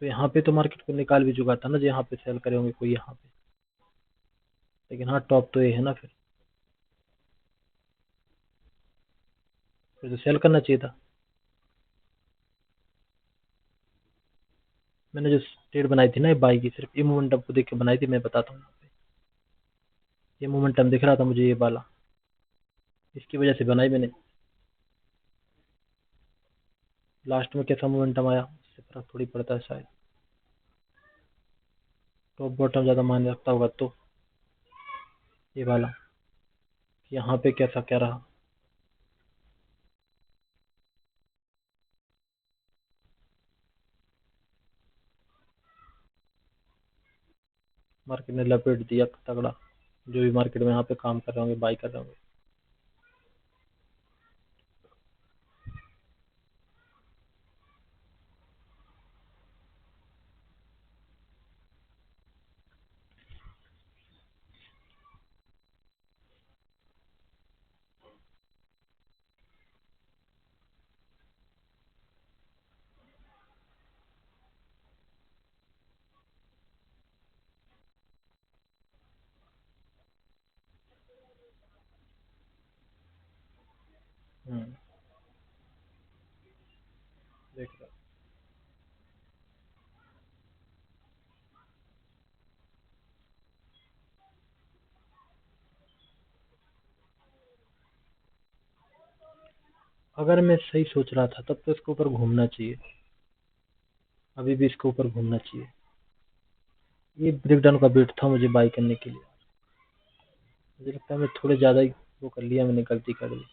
तो यहाँ पे तो मार्केट को निकाल भी चुका था ना, जो यहाँ पे सेल करे होंगे कोई यहाँ पे। लेकिन हाँ टॉप तो ये है ना, फिर तो सेल करना चाहिए था। मैंने जो ट्रेड बनाई थी ना ये बाई की, सिर्फ ये मोमेंटम को देख के बनाई थी, मैं बताता हूँ। ये मोमेंटम दिख रहा था मुझे ये वाला, इसकी वजह से बनाई मैंने। लास्ट में कैसा मोमेंटम आया उससे फर्क थोड़ी पड़ता है शायद, टॉप बॉटम ज़्यादा मायने रखता होगा तो ये वाला कि यहाँ पे कैसा क्या रहा। मार्केट ने लपेट दिया तगड़ा, जो भी मार्केट में यहाँ पे काम कर रहे होंगे, बाई कर रहे होंगे। हम्म, देख रहा। अगर मैं सही सोच रहा था तब तो इसके ऊपर घूमना चाहिए, अभी भी इसके ऊपर घूमना चाहिए। ये ब्रेकडाउन का वेट था मुझे बाई करने के लिए। मुझे लगता है मैं थोड़े ज़्यादा ही वो कर लिया, मैंने गलती कर ली।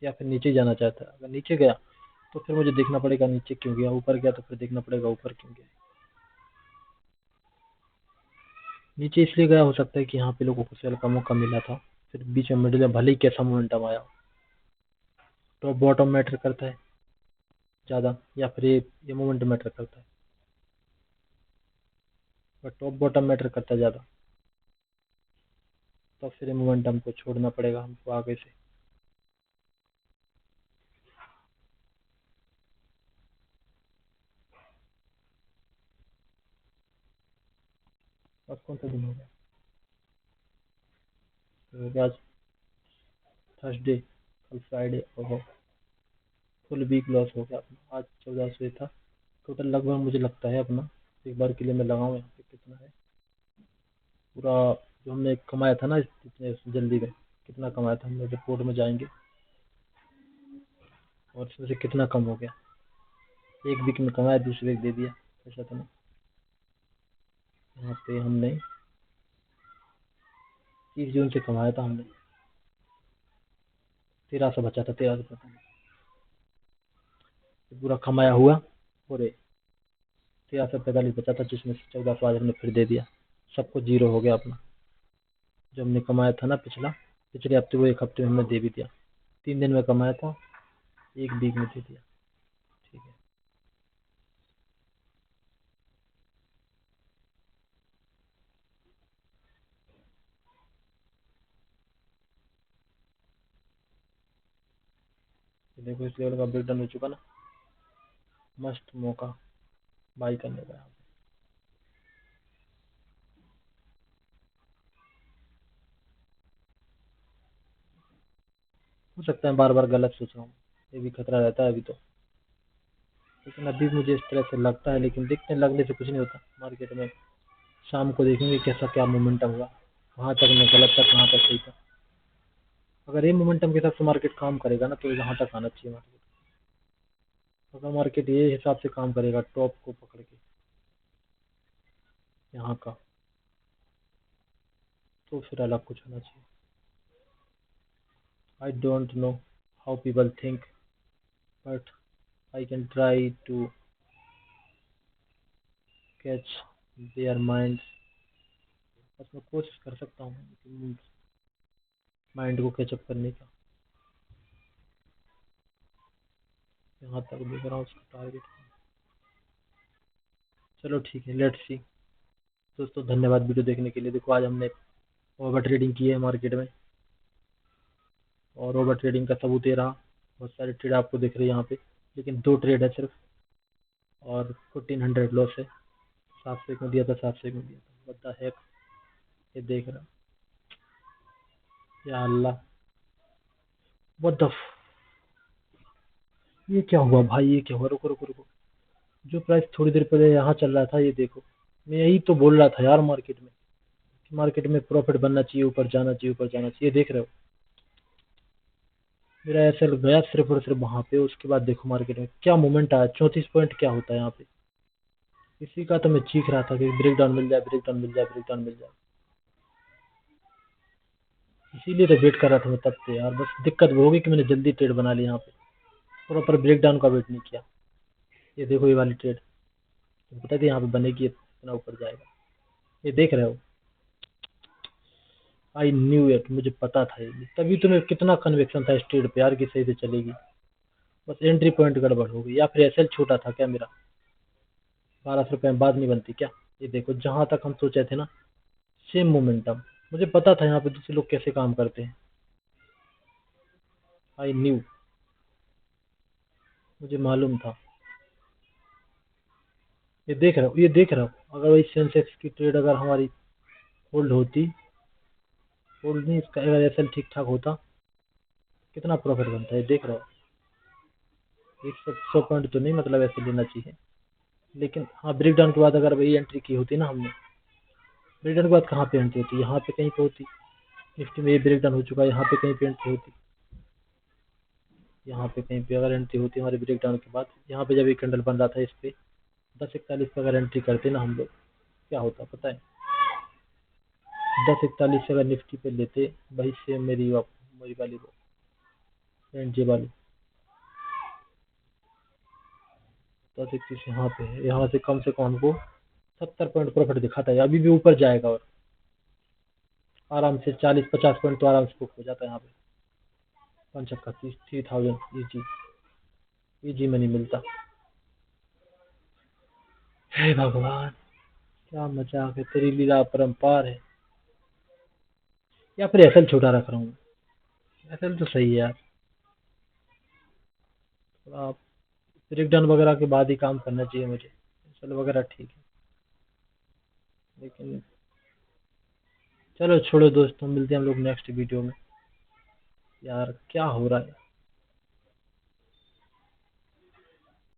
या फिर नीचे जाना चाहता है, अगर नीचे गया तो फिर मुझे देखना पड़ेगा नीचे क्यों गया, ऊपर गया तो फिर देखना पड़ेगा ऊपर क्यों गया। नीचे इसलिए गया, हो सकता है कि यहाँ पे लोगों को सेल का मौका मिला था, फिर बीच में मिडिल में भले ही कैसा मोमेंटम आया, टॉप बॉटम मैटर करता है ज़्यादा, या फिर ये मोमेंटम मैटर करता है, बट टॉप बॉटम मैटर करता है ज़्यादा। तो फिर मोमेंटम को छोड़ना पड़ेगा हमको आगे से। अब कौन सा दिन हो गया, तो हो गया आज थर्सडे, कल फ्राइडे, ओहो फुल वीक लॉस हो गया अपना। आज 1400 था टोटल लगभग, मुझे लगता है अपना। एक बार के लिए मैं लगाऊँ यहाँ पे कितना है पूरा, जो हमने कमाया था ना इतने जल्दी में, कितना कमाया था हमने, रिपोर्ट में जाएंगे और इसमें से कितना कम हो गया। एक वीक में कमाया, दूसरे वीक दे दिया, ऐसा तो नहीं। यहाँ पे हमने 30 जून से कमाया था हमने, 1300 बचा था, 1300 पता नहीं, तो पूरा कमाया हुआ और 1345 बचा था, जिसमें से 1400 आज हमने फिर दे दिया। सबको जीरो हो गया अपना, जो हमने कमाया था ना पिछले हफ्ते, वो एक हफ्ते में हमने दे भी दिया। 3 दिन में कमाया था, एक वीक में दे दिया। ठीक है, तो देखो इस लेवल का ब्रेकडाउन हो चुका ना, मस्त मौका बाई करने का। हो सकता है बार बार गलत सोच रहा हूँ, ये भी खतरा रहता है अभी तो। लेकिन अभी मुझे इस तरह से लगता है, लेकिन देखते हैं, लगने से कुछ नहीं होता मार्केट में। शाम को देखेंगे कैसा क्या मोमेंटम हुआ, कहाँ तक मैं गलत था, कहाँ तक सही था। अगर ये मोमेंटम के हिसाब से मार्केट काम करेगा ना, तो यहाँ तक आना चाहिए मार्केट। अगर मार्केट ये हिसाब से काम करेगा टॉप को पकड़ के यहाँ का, तो फिर अलग कुछ होना चाहिए। I don't know how people think, but I can try to catch their mind. बस मैं कोशिश कर सकता हूँ माइंड को कैचअप करने का। यहाँ तक देख रहा हूँ उसका टारगेट। चलो ठीक है, लेट्स सी। दोस्तों धन्यवाद वीडियो देखने के लिए। देखो आज हमने ओवर ट्रेडिंग की है मार्केट में, और ओवर ट्रेडिंग का सबूत ये रहा। बहुत सारे ट्रेड आपको दिख रहे हैं यहाँ पे, लेकिन 2 ट्रेड है सिर्फ, और 1400 लॉस है। 701 में दिया था, 701 में दिया था, बता है। ये देख रहा, या अल्लाह, व्हाट द, ये क्या हुआ भाई, ये क्या हुआ? रुको रुको रुको, जो प्राइस थोड़ी देर पहले यहाँ चल रहा था, ये देखो। मैं यही तो बोल रहा था यार मार्केट में, कि मार्केट में प्रॉफिट बनना चाहिए, ऊपर जाना चाहिए, ऊपर जाना चाहिए। देख रहे हो मेरा ऐसा गया सिर्फ और सिर्फ वहां पे, उसके बाद देखो मार्केट में क्या मूवमेंट आया। 34 पॉइंट क्या होता है यहाँ पे, इसी का तो मैं चीख रहा था कि ब्रेक डाउन मिल जाए, ब्रेक डाउन मिल जाए, ब्रेक डाउन मिल जाए। इसीलिए तो वेट कर रहा था मैं तब से यार। बस दिक्कत वो होगी कि मैंने जल्दी ट्रेड बना लिया यहाँ पे, प्रॉपर ब्रेक डाउन का वेट नहीं किया। ये देखो ये वाली ट्रेड, बता दी यहाँ पे बनेगी, इतना ऊपर जाएगा। ये देख रहे हो, आई न्यू इट, मुझे पता था ये। तभी तो मैं कितना कन्विक्शन था इस ट्रेड पे यार कि सही से चलेगी। बस एंट्री पॉइंट गड़बड़ हो गई, या फिर एसएल छोटा था क्या मेरा? 1200 रुपये में बात नहीं बनती क्या? ये देखो जहां तक हम सोचे थे ना, सेम मोमेंटम। मुझे पता था यहाँ पे दूसरे लोग कैसे काम करते हैं। आई न्यू, मुझे मालूम था। ये देख रहा हूँ, ये देख रहा हूँ, अगर वही सेंसेक्स की ट्रेड अगर हमारी होल्ड होती, होल्ड नहीं, इसका अगर एसएल ठीक ठाक होता, कितना प्रॉफिट बनता है। देख रहा हूँ 100 पॉइंट तो नहीं, मतलब ऐसे लेना चाहिए। लेकिन हाँ, ब्रेक डाउन के बाद अगर वही एंट्री की होती ना हमने, ब्रेक डाउन के बाद कहाँ पे एंट्री होती? यहाँ पे कहीं पे होती। निफ्टी में ये ब्रेक डाउन हो चुका है, यहाँ पे कहीं पे एंट्री होती। यहाँ पे कहीं पे अगर एंट्री होती हमारे ब्रेक डाउन के बाद, यहाँ पे जब एक कैंडल बन रहा था इस पे 1041 पे अगर एंट्री करते ना हम लोग, क्या होता पता है? 1041 से अगर निफ्टी पे लेते, वही सेम मेरी वाली वो एंड जे वाली 1031 यहाँ पे है। यहाँ से कम हमको 70 पॉइंट प्रॉफिट दिखाता है, अभी भी ऊपर जाएगा, और आराम से 40-50 पॉइंट तो आराम से बुक हो जाता है यहाँ पे। 5 3000 इजी, इजी मनी मिलता। हे भगवान, क्या मजाक है, तेरी लीला अपरंपार है। या फिर एसएल छोटा रख रहा हूँ, एसएल तो सही है यार। थोड़ा ब्रेक डाउन वगैरह के बाद ही काम करना चाहिए मुझे, एसएल वगैरह ठीक है। लेकिन चलो छोड़ो दोस्तों, मिलते हैं हम लोग नेक्स्ट वीडियो में। यार क्या हो रहा है।